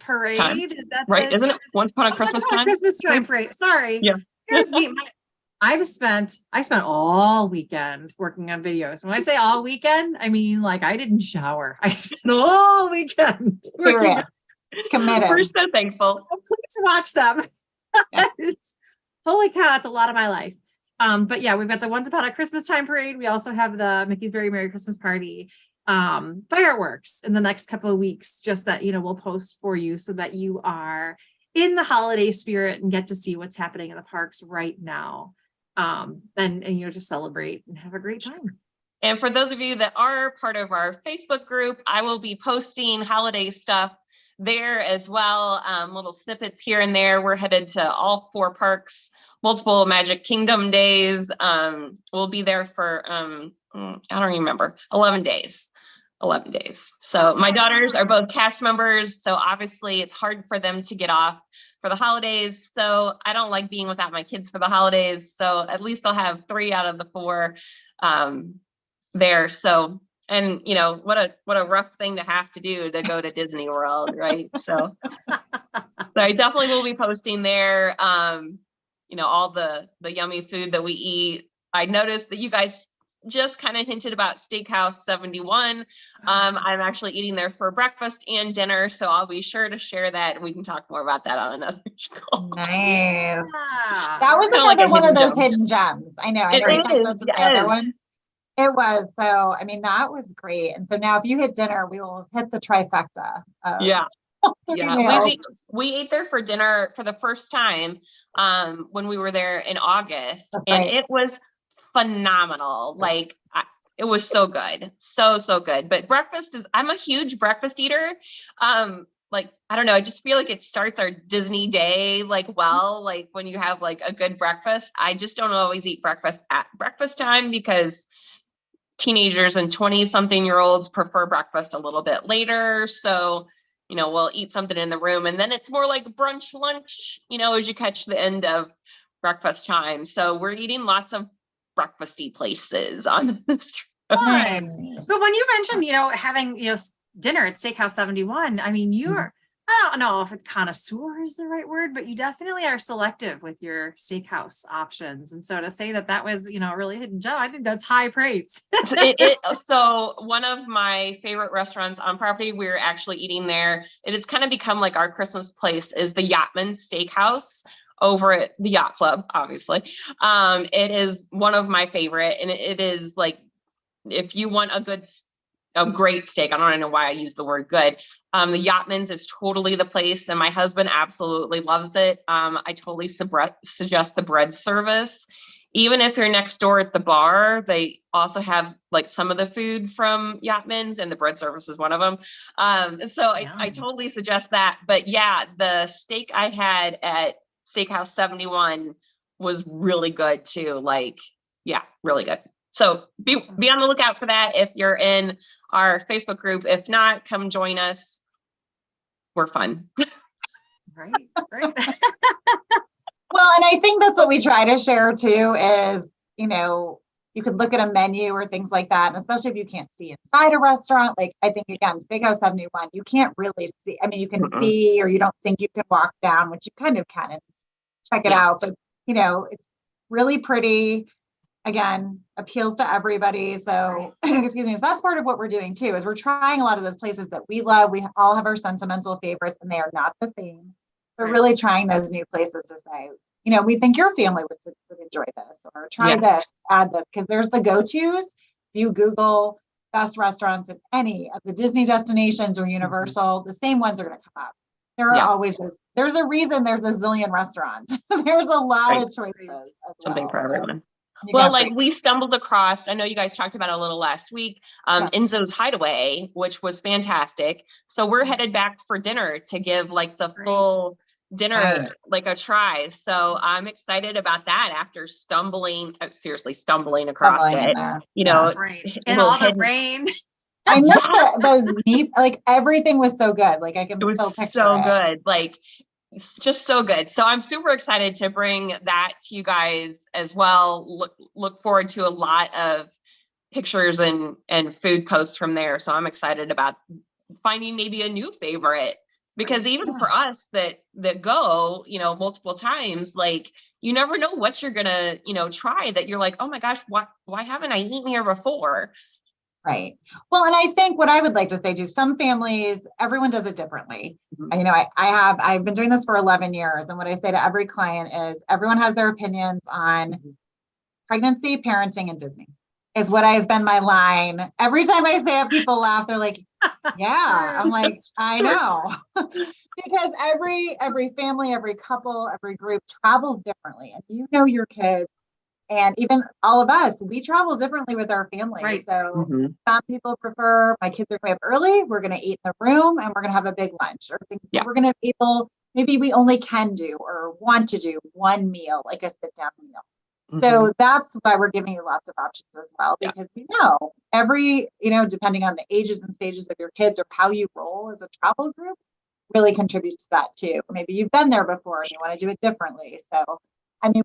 Parade. time. Is that right? Isn't it Once Upon a Once Christmas Upon a time? Christmas Time Parade. Sorry. Yeah. Here's me. I spent all weekend working on videos. When I say all weekend, I mean, like, I didn't shower. I spent all weekend. Serious, committed. We're so thankful. Oh, please watch them. Yeah. Holy cow, it's a lot of my life. But yeah, we've got the Once Upon a Christmas Time Parade. We also have the Mickey's Very Merry Christmas Party fireworks in the next couple of weeks, just that, you know, we'll post for you so that you are in the holiday spirit and get to see what's happening in the parks right now. And you know, just celebrate and have a great time. And for those of you that are part of our Facebook group, I will be posting holiday stuff there as well. Little snippets here and there. We're headed to all 4 parks, multiple Magic Kingdom days. We'll be there for, I don't even remember, 11 days. 11 days. So my daughters are both cast members. So obviously it's hard for them to get off for the holidays. So I don't like being without my kids for the holidays. So at least I'll have 3 out of the 4 there. So, and you know, what a rough thing to have to do to go to Disney World, right? So I definitely will be posting there, you know, all the yummy food that we eat. I noticed that you guys just kind of hinted about Steakhouse 71. I'm actually eating there for breakfast and dinner, so I'll be sure to share that, and we can talk more about that on another call. Nice. Yeah. That was Kinda like another a one of hidden those gem. hidden gems. I know. I It know we talked is, about some of the other yes. ones. It was. So, I mean, that was great. And so now if you hit dinner, we will hit the trifecta. Of Yeah. Yeah, meals. we ate there for dinner for the first time when we were there in August. That's And right. it was phenomenal. Like, it was so good. So good. But breakfast I'm a huge breakfast eater. Like, I don't know, I just feel like it starts our Disney day, like, well, like when you have like a good breakfast. I just don't always eat breakfast at breakfast time, because teenagers and 20-something-year-olds prefer breakfast a little bit later. So, you know, we'll eat something in the room, and then it's more like brunch, lunch, you know, as you catch the end of breakfast time. So we're eating lots of breakfasty places on this trip. Nice. But when you mentioned, having, dinner at Steakhouse 71, I mean, I don't know if connoisseur is the right word, but you definitely are selective with your steakhouse options. And so to say that was, a really hidden gem, I think that's high praise. So one of my favorite restaurants on property, we're actually eating there. It has kind of become like our Christmas place, is the Yachtman Steakhouse over at the Yacht Club, obviously. It is one of my favorite, and it is like, if you want a great steak, I don't know why I use the word good. The Yachtman's is totally the place, and my husband absolutely loves it. I totally suggest the bread service. Even if you're next door at the bar, they also have like some of the food from Yachtman's, and the bread service is one of them. I totally suggest that. But yeah, the steak I had at Steakhouse 71 was really good too. Like, yeah, really good. So be on the lookout for that if you're in our Facebook group. If not, come join us. We're fun. Right. Well, and I think that's what we try to share too is, you could look at a menu or things like that. And especially if you can't see inside a restaurant, like I think again, Steakhouse 71, you can't really see. I mean, you can see, or you don't think you can walk down, which you kind of can and check it out. But, it's really pretty. Again, appeals to everybody. So, excuse me, so that's part of what we're doing too, is we're trying a lot of those places that we love. We all have our sentimental favorites, and they are not the same. We're really trying those new places to say, we think your family would enjoy this, or try this, add this, because there's the go-tos. If you Google best restaurants at any of the Disney destinations or Universal, the same ones are going to come up. There are always those. There's a reason there's a zillion restaurants. There's a lot of choices. Something for everyone. Well, like we stumbled across, I know you guys talked about it a little last week, Enzo's Hideaway, which was fantastic. So we're headed back for dinner to give like the full dinner, like a try. So I'm excited about that after stumbling across it, And all the rain. I missed those meat, like everything was so good. Like I can still picture so good. Like, it's just so good. So I'm super excited to bring that to you guys as well. Look forward to a lot of pictures and food posts from there. So I'm excited about finding maybe a new favorite, because even for us that go, multiple times, like you never know what you're gonna, try that you're like, oh my gosh, why haven't I eaten here before? Right. Well, and I think what I would like to say to some families, everyone does it differently. I've been doing this for 11 years. And what I say to every client is everyone has their opinions on pregnancy, parenting, and Disney is what has been my line. Every time I say it, people laugh. They're like, yeah, I'm like, I know. Because every family, every couple, every group travels differently. And your kids. And even all of us, we travel differently with our family. Right. So some people prefer, my kids are going up early, we're going to eat in the room, and we're going to have a big lunch, or things we're going to be able, maybe we only can do or want to do one meal, like a sit down meal. So that's why we're giving you lots of options as well, because we know every, depending on the ages and stages of your kids or how you roll as a travel group really contributes to that too. Maybe you've been there before and you want to do it differently. So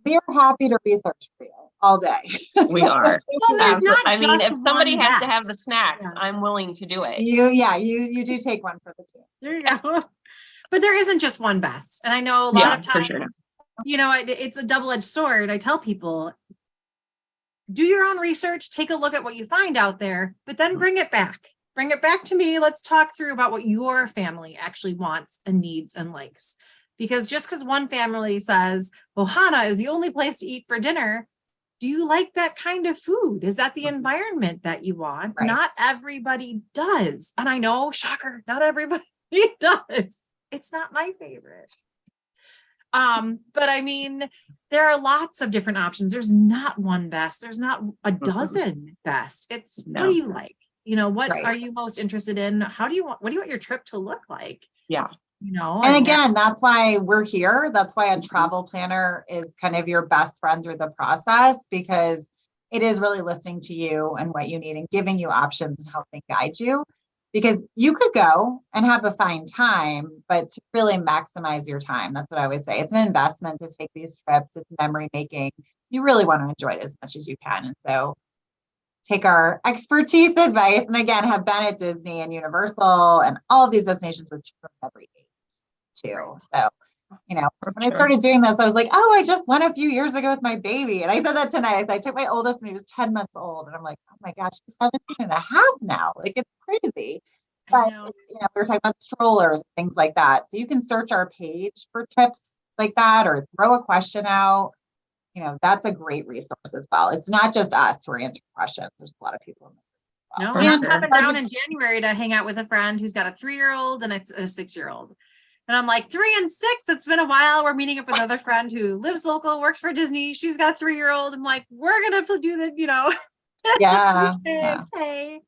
we are happy to research for you all day. We are. Well, there's not if somebody has to have the snacks, I'm willing to do it. You do take one for the team. There you go. But there isn't just one best. And I know a lot of times, it's a double-edged sword. I tell people, do your own research, take a look at what you find out there, but then bring it back. Bring it back to me. Let's talk through about what your family actually wants and needs and likes. Because just because one family says Ohana is the only place to eat for dinner, do you like that kind of food? Is that the environment that you want? Right. Not everybody does. And I know, shocker, not everybody does. It's not my favorite. But there are lots of different options. There's not one best. There's not a dozen best. It's what do you like? What are you most interested in? What do you want your trip to look like? Yeah. And again, that's why we're here. That's why a travel planner is kind of your best friend through the process, because it is really listening to you and what you need and giving you options and helping guide you. because you could go and have a fine time, but to really maximize your time, that's what I always say. It's an investment to take these trips. It's memory making. You really want to enjoy it as much as you can. And so take our expertise advice, and again, have been at Disney and Universal and all of these destinations with children of every age too. So, when I started doing this, I was like, oh, I just went a few years ago with my baby. And I said that tonight. I said, I took my oldest when he was 10 months old. And I'm like, oh my gosh, he's 17 and a half now. Like, it's crazy. But, we were talking about strollers, things like that. So you can search our page for tips like that, or throw a question out. That's a great resource as well. It's not just us who are answering questions. There's a lot of people. No, I'm coming down in January to hang out with a friend who's got a 3-year-old and a 6-year-old. And I'm like, 3 and 6, it's been a while. We're meeting up with another friend who lives local, works for Disney. She's got a 3-year-old. I'm like, we're going to do the, yeah. okay,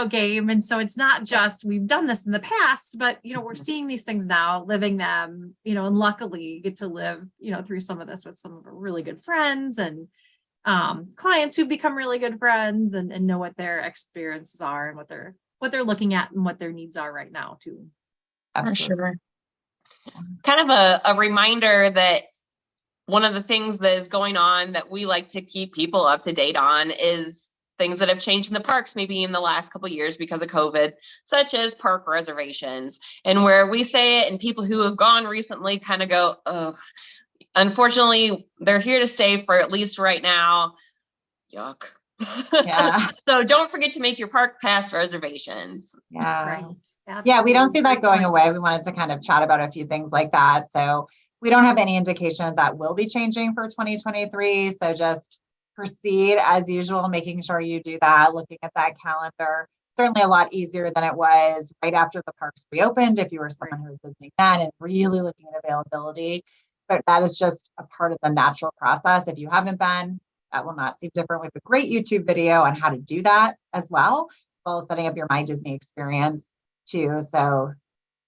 game. And so it's not just, we've done this in the past, but, we're seeing these things now, living them, and luckily get to live, through some of this with some of our really good friends and clients who become really good friends and know what their experiences are and what they're looking at and what their needs are right now too. For sure. Kind of a reminder that one of the things that is going on that we like to keep people up to date on is things that have changed in the parks maybe in the last couple of years because of COVID, such as park reservations. And where we say it and people who have gone recently kind of go, ugh, unfortunately, they're here to stay for at least right now. Yuck. Yeah. So don't forget to make your park pass reservations. Yeah. Right. Yeah, we don't see that going away. We wanted to kind of chat about a few things like that. So we don't have any indication that will be changing for 2023. So just proceed as usual, making sure you do that, looking at that calendar. Certainly a lot easier than it was right after the parks reopened if you were someone who was visiting then and really looking at availability. But that is just a part of the natural process. If you haven't been, that will not seem different. We have a great YouTube video on how to do that as well while setting up your My Disney experience too. So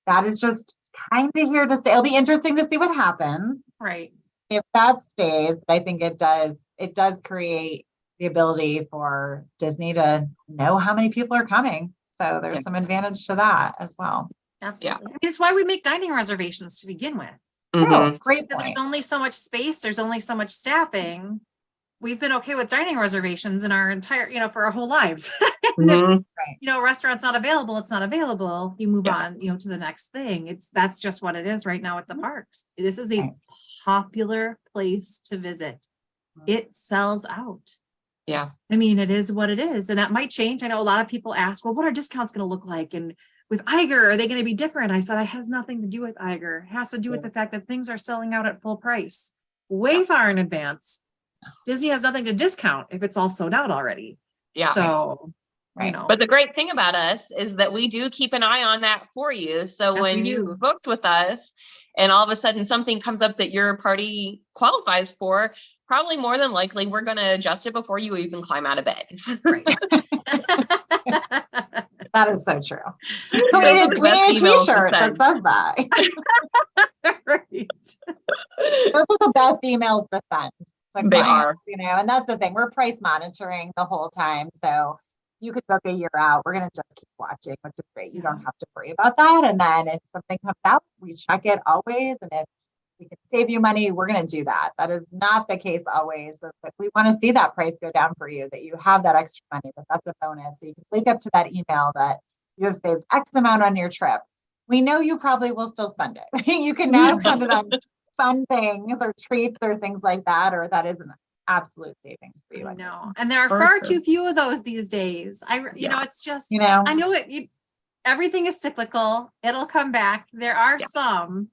that is just kind of here to stay. It'll be interesting to see what happens. Right. If that stays, but I think it does create the ability for Disney to know how many people are coming. So there's some advantage to that as well. Absolutely. Yeah. It's why we make dining reservations to begin with. Mm-hmm. Oh, great point. Because there's only so much space, there's only so much staffing. We've been okay with dining reservations in our entire, for our whole lives. Mm-hmm. Restaurant's not available, it's not available. You move on, to the next thing. That's just what it is right now at the parks. This is a popular place to visit. It sells out. Yeah. I mean, it is what it is. And that might change. I know a lot of people ask, well, what are discounts going to look like? And with Iger, are they going to be different? I said, it has nothing to do with Iger. It has to do with the fact that things are selling out at full price, way far in advance. Disney has nothing to discount if it's all sold out already. Yeah. So, But the great thing about us is that we do keep an eye on that for you. So when you booked with us and all of a sudden something comes up that your party qualifies for, probably more than likely, we're going to adjust it before you even climb out of bed. Right. That is so true. We need a t-shirt that says that. Right. Those are the best emails to send. They are. And that's the thing. We're price monitoring the whole time. So you could book a year out. We're going to just keep watching, which is great. You don't have to worry about that. And then if something comes out, we check it always. And if we can save you money, we're going to do that. That is not the case always. So if we want to see that price go down for you, that you have that extra money, that's a bonus. So you can wake up to that email that you have saved X amount on your trip. We know you probably will still spend it. You can now spend it on fun things or treats or things like that, or that is an absolute savings for you. I know. And there are far too few of those these days. It's just, I know everything is cyclical. It'll come back. There are some,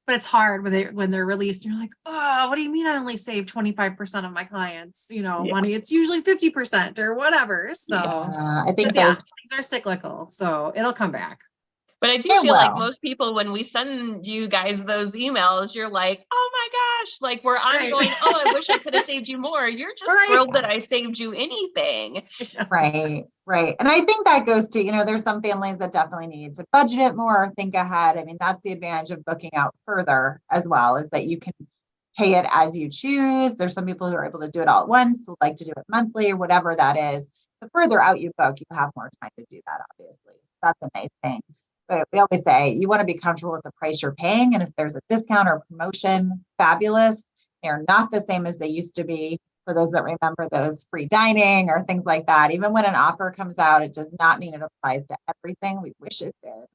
but it's hard when they're released. You're like, oh, what do you mean I only saved 25% of my clients, money? It's usually 50% or whatever. So I think things are cyclical. So it'll come back. But I do feel like most people, when we send you guys those emails, you're like, oh my gosh, like where I'm going, oh, I wish I could have saved you more. You're just thrilled that I saved you anything. Right. And I think that goes to, there's some families that definitely need to budget it more, think ahead. I mean, that's the advantage of booking out further as well, is that you can pay it as you choose. There's some people who are able to do it all at once, who like to do it monthly or whatever that is. The further out you book, you have more time to do that, obviously. that's a nice thing. But we always say you want to be comfortable with the price you're paying. And if there's a discount or promotion, fabulous. They're not the same as they used to be. For those that remember those free dining or things like that. Even when an offer comes out, it does not mean it applies to everything. We wish it did.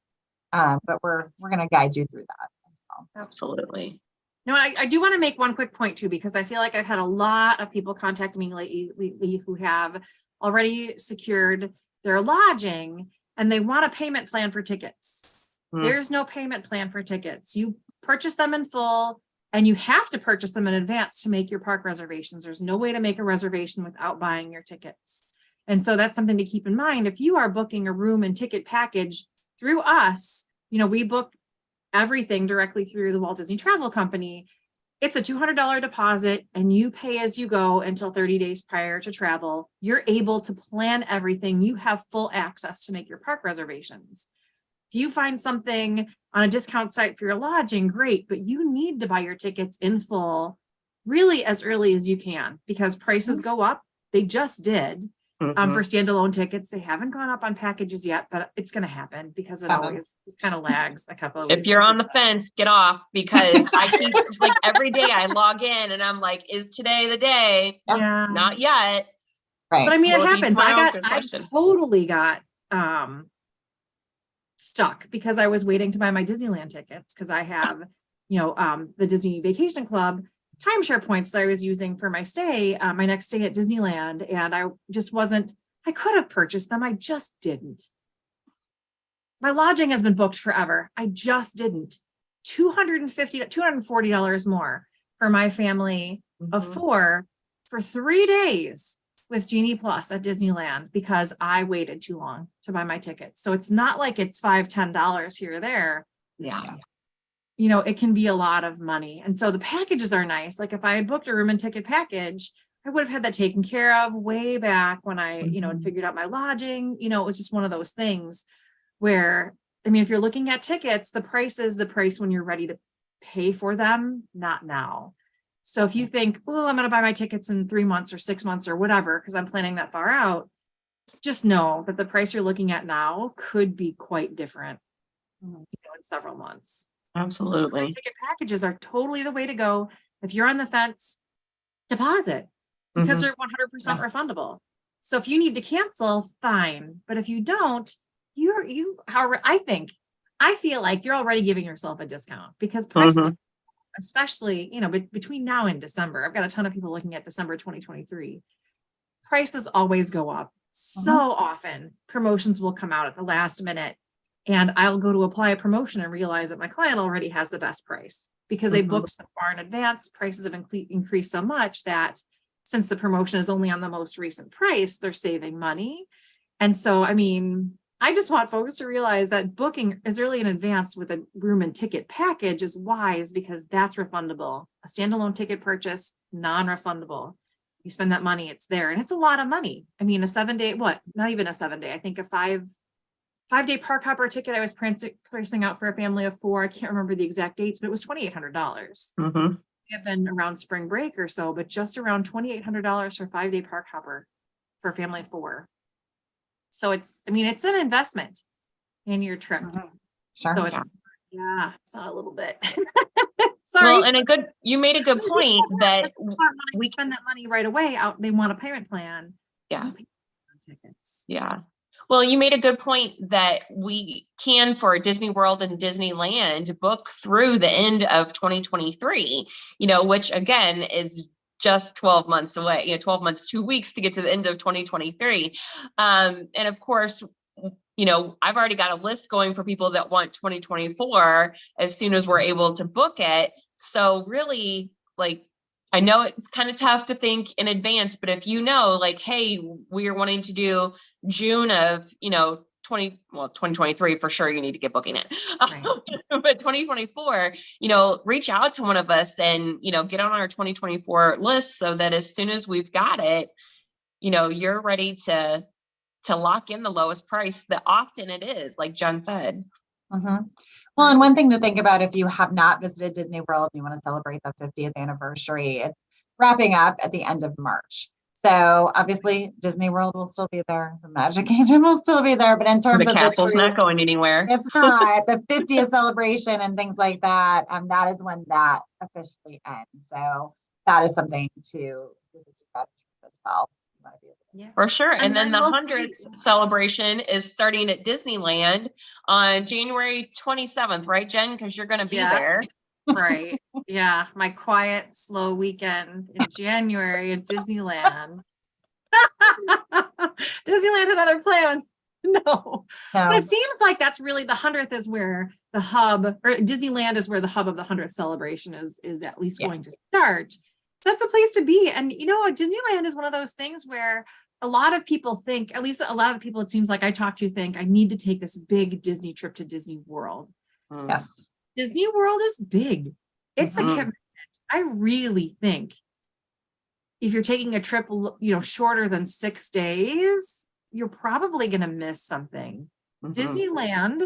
But we're going to guide you through that as well. Absolutely. No, I do want to make one quick point too, because I feel like I've had a lot of people contact me lately who have already secured their lodging and they want a payment plan for tickets. There's no payment plan for tickets. You purchase them in full and you have to purchase them in advance to make your park reservations. There's no way to make a reservation without buying your tickets. And so that's something to keep in mind. If you are booking a room and ticket package through us, we book everything directly through the Walt Disney Travel Company. It's a $200 deposit and you pay as you go until 30 days prior to travel. You're able to plan everything. You have full access to make your park reservations. If you find something on a discount site for your lodging, great, but you need to buy your tickets in full really as early as you can because prices go up. They just did. For standalone tickets, they haven't gone up on packages yet, but it's going to happen because it always kind of lags a couple of weeks. If you're on the fence, get off because I keep like every day I log in and I'm like, is today the day? Yeah. Not yet. Right. But I mean, Will it it be happens. tomorrow? Good I question. totally got stuck because I was waiting to buy my Disneyland tickets because I have, the Disney Vacation Club timeshare points that I was using for my stay, my next stay at Disneyland. And I could have purchased them. I just didn't. My lodging has been booked forever. I just didn't. $240 more for my family of 4 for 3 days with Genie Plus at Disneyland because I waited too long to buy my tickets. So it's not like it's $5, $10 here or there. Yeah. It can be a lot of money. And so the packages are nice. Like if I had booked a room and ticket package, I would have had that taken care of way back when I, had figured out my lodging. It was just one of those things where, if you're looking at tickets, the price is the price when you're ready to pay for them, not now. So if you think, oh, I'm going to buy my tickets in 3 months or 6 months or whatever, because I'm planning that far out, just know that the price you're looking at now could be quite different, in several months. Absolutely. Ticket packages are totally the way to go. If you're on the fence, deposit because they're 100% refundable. So if you need to cancel, fine. But if you don't, I feel like you're already giving yourself a discount because prices, especially, between now and December, I've got a ton of people looking at December 2023. Prices always go up so often. Promotions will come out at the last minute. And I'll go to apply a promotion and realize that my client already has the best price because they booked so far in advance. Prices have increased so much that since the promotion is only on the most recent price, they're saving money. And so, I just want folks to realize that booking as early in advance with a room and ticket package is wise because that's refundable. A standalone ticket purchase, non-refundable. You spend that money, it's there. And it's a lot of money. A 7-day, not even a 7-day. I think a 5-day park hopper ticket I was pricing out for a family of 4. I can't remember the exact dates, but it was $2,800. It had been around spring break or so, but just around $2,800 for a 5-day park hopper for a family of 4. So it's an investment in your trip. Sure. So it's a little bit. Sorry. Well, you made a good point that we spend that money right away out. They want a payment plan. Yeah. Tickets. Yeah. Well, you made a good point that we can, for Disney World and Disneyland, book through the end of 2023, which again is just 12 months away, 12 months, 2 weeks to get to the end of 2023. And of course, I've already got a list going for people that want 2024 as soon as we're able to book it. So really, I know it's kind of tough to think in advance, but if hey, we're wanting to do June of, 2023 for sure, you need to get booking it. Right. But 2024, reach out to one of us and, get on our 2024 list so that as soon as we've got it, you're ready to lock in the lowest price that often it is, like Jen said. Well, and one thing to think about if you have not visited Disney World and you want to celebrate the 50th anniversary, it's wrapping up at the end of March. So obviously Disney World will still be there. The Magic Kingdom will still be there. But in terms The of the castle's true, not going anywhere. it's not the 50th celebration and things like that. That is when that officially ends. So that is something to really think about as well. Yeah. For sure. And then the we'll 100th see. celebration is starting at Disneyland on January 27th, right, Jen? Because you're going to be there. Right. Yeah. My quiet, slow weekend in January at Disneyland. Disneyland had other plans. No. But it seems like that's really the 100th is where the hub, or Disneyland is where the hub of the 100th celebration is at least going to start. That's a place to be. And you know, Disneyland is one of those things where a lot of people think, at least a lot of the people it seems like I talk to think, I need to take this big Disney trip to Disney World. Yes. Disney World is big. It's a commitment. I really think if you're taking a trip, you know, shorter than 6 days, you're probably going to miss something. Disneyland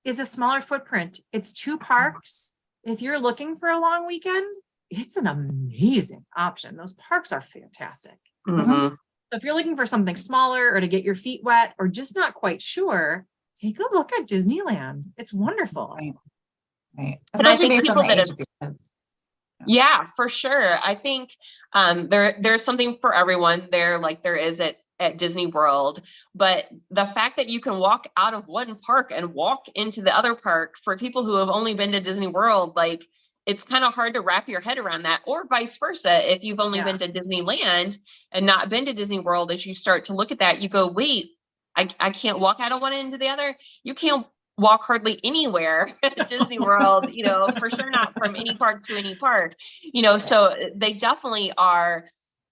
is a smaller footprint. It's 2 parks. If you're looking for a long weekend, it's an amazing option. Those parks are fantastic. So if you're looking for something smaller or to get your feet wet or just not quite sure, take a look at Disneyland. It's wonderful. Right. And I Especially think based on people the that age have, of your kids. yeah, for sure. I think there's something for everyone there, like there is at Disney World. But the fact that you can walk out of one park and walk into the other park, for people who have only been to Disney World, like it's kind of hard to wrap your head around that, or vice versa. If you've only been to Disneyland and not been to Disney World, as you start to look at that, you go, wait, I can't walk out of one into the other. You can't walk hardly anywhere at Disney World, you know, for sure not from any park to any park, you know, so they definitely are,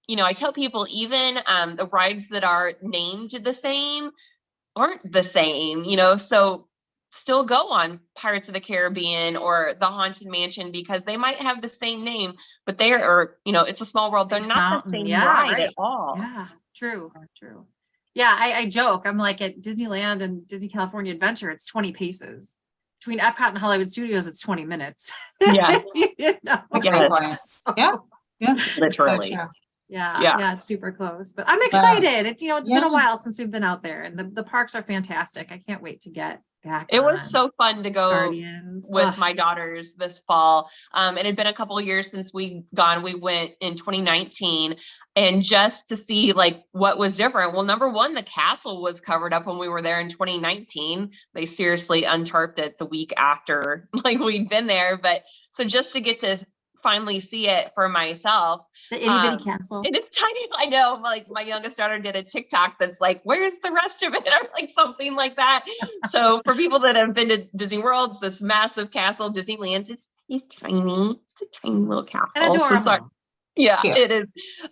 you know, I tell people even the rides that are named the same aren't the same, you know, so still go on Pirates of the Caribbean or the Haunted Mansion, because they might have the same name, but they are, you know, It's a Small World. They're not the same ride at all. Yeah, true. Yeah, I joke. I'm like, at Disneyland and Disney California Adventure, it's 20 paces. Between Epcot and Hollywood Studios, it's 20 minutes. Yes. You know? Yeah. Literally. So Yeah, it's super close. But I'm excited. It's, you know, it's been a while since we've been out there, and the parks are fantastic. I can't wait to get back. It was so fun to go Guardians with my daughters this fall. It had been a couple of years since we'd gone. We went in 2019, and just to see like what was different. Well, number one, the castle was covered up when we were there in 2019. They seriously untarped it the week after like we'd been there. But so just to get to finally see it for myself. The itty bitty castle. It is tiny. I know, like my youngest daughter did a TikTok that's like, where's the rest of it? Or like something like that. So for people that have been to Disney World, it's this massive castle. Disneyland, it's tiny. It's a tiny little castle. And adorable. So sorry. Yeah, it is.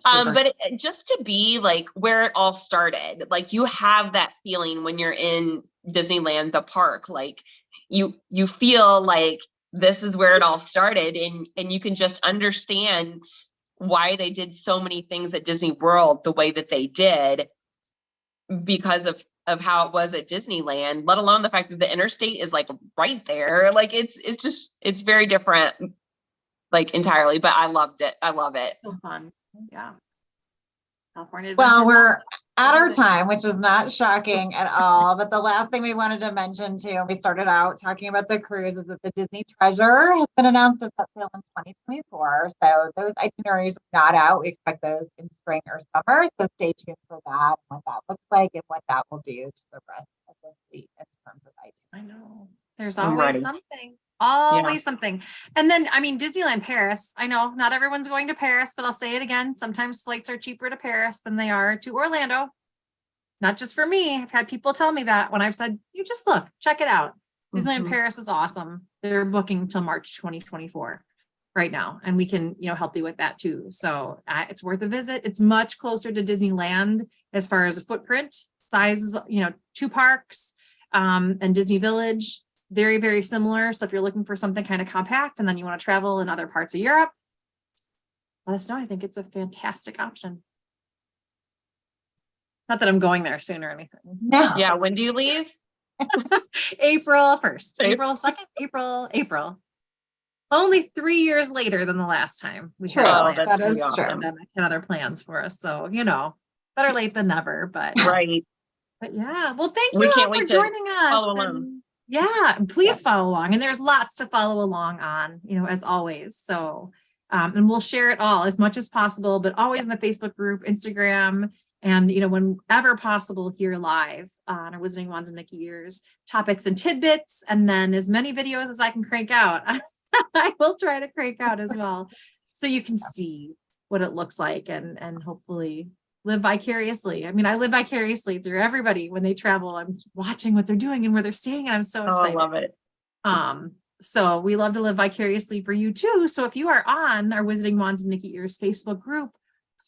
Super. But just to be like where it all started, like you have that feeling when you're in Disneyland, the park, like you feel like this is where it all started, and you can just understand why they did so many things at Disney World the way that they did because of how it was at Disneyland, let alone the fact that the interstate is like right there. Like it's very different, like entirely, but I loved it. I love it. So fun. Yeah. California Well, Adventures. we're at our time, which is not shocking at all. But the last thing we wanted to mention too, and we started out talking about the cruise, is that the Disney Treasure has been announced as set sail in 2024. So those itineraries are not out. We expect those in spring or summer. So stay tuned for that, what that looks like, and what that will do to the rest of the fleet in terms of itineraries. I know. There's I'm always ready. something. Always something. And then, I mean, Disneyland Paris, I know not everyone's going to Paris, but I'll say it again. Sometimes flights are cheaper to Paris than they are to Orlando. Not just for me. I've had people tell me that when I've said, you just look, check it out. Disneyland Paris is awesome. They're booking till March 2024 right now. And we can, you know, help you with that too. So it's worth a visit. It's much closer to Disneyland as far as a footprint, size, you know, 2 parks and Disney Village. Very, very similar. So if you're looking for something kind of compact and then you want to travel in other parts of Europe, let us know. I think it's a fantastic option. Not that I'm going there soon or anything. No. Yeah. When do you leave? April 1st, April 2nd, April. only 3 years later than the last time we True. had Oh, plans. that's That gonna is be true. awesome. Pandemic and other plans for us. So, better late than never, but Right. yeah. Well, thank We you can't all for wait to joining us. follow along. And yeah, and please follow along. And there's lots to follow along on, as always. So, and we'll share it all as much as possible, but always in the Facebook group, Instagram, and whenever possible here live on our Wizarding Wands and Mickey Ears topics and tidbits, and then as many videos as I can crank out. I will try to crank out as well, so you can see what it looks like and hopefully live vicariously. I mean, I live vicariously through everybody when they travel. I'm watching what they're doing and where they're staying, and I'm so Oh, I excited. love it. So we love to live vicariously for you too. So if you are on our Wizarding Wands and Mickey Ears Facebook group,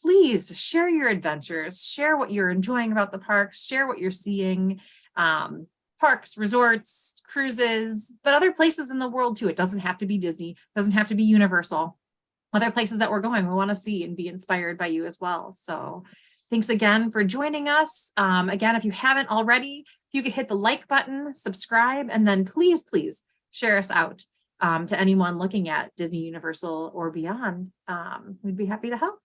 please share your adventures, share what you're enjoying about the parks, share what you're seeing, parks, resorts, cruises, but other places in the world too. It doesn't have to be Disney, it doesn't have to be Universal. Other places that we're going, we want to see and be inspired by you as well. So thanks again for joining us. Again, if you haven't already, if you could hit the like button, subscribe, and then please share us out to anyone looking at Disney, Universal, or beyond. We'd be happy to help.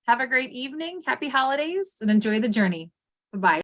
Have a great evening, happy holidays, and enjoy the journey. Bye-bye.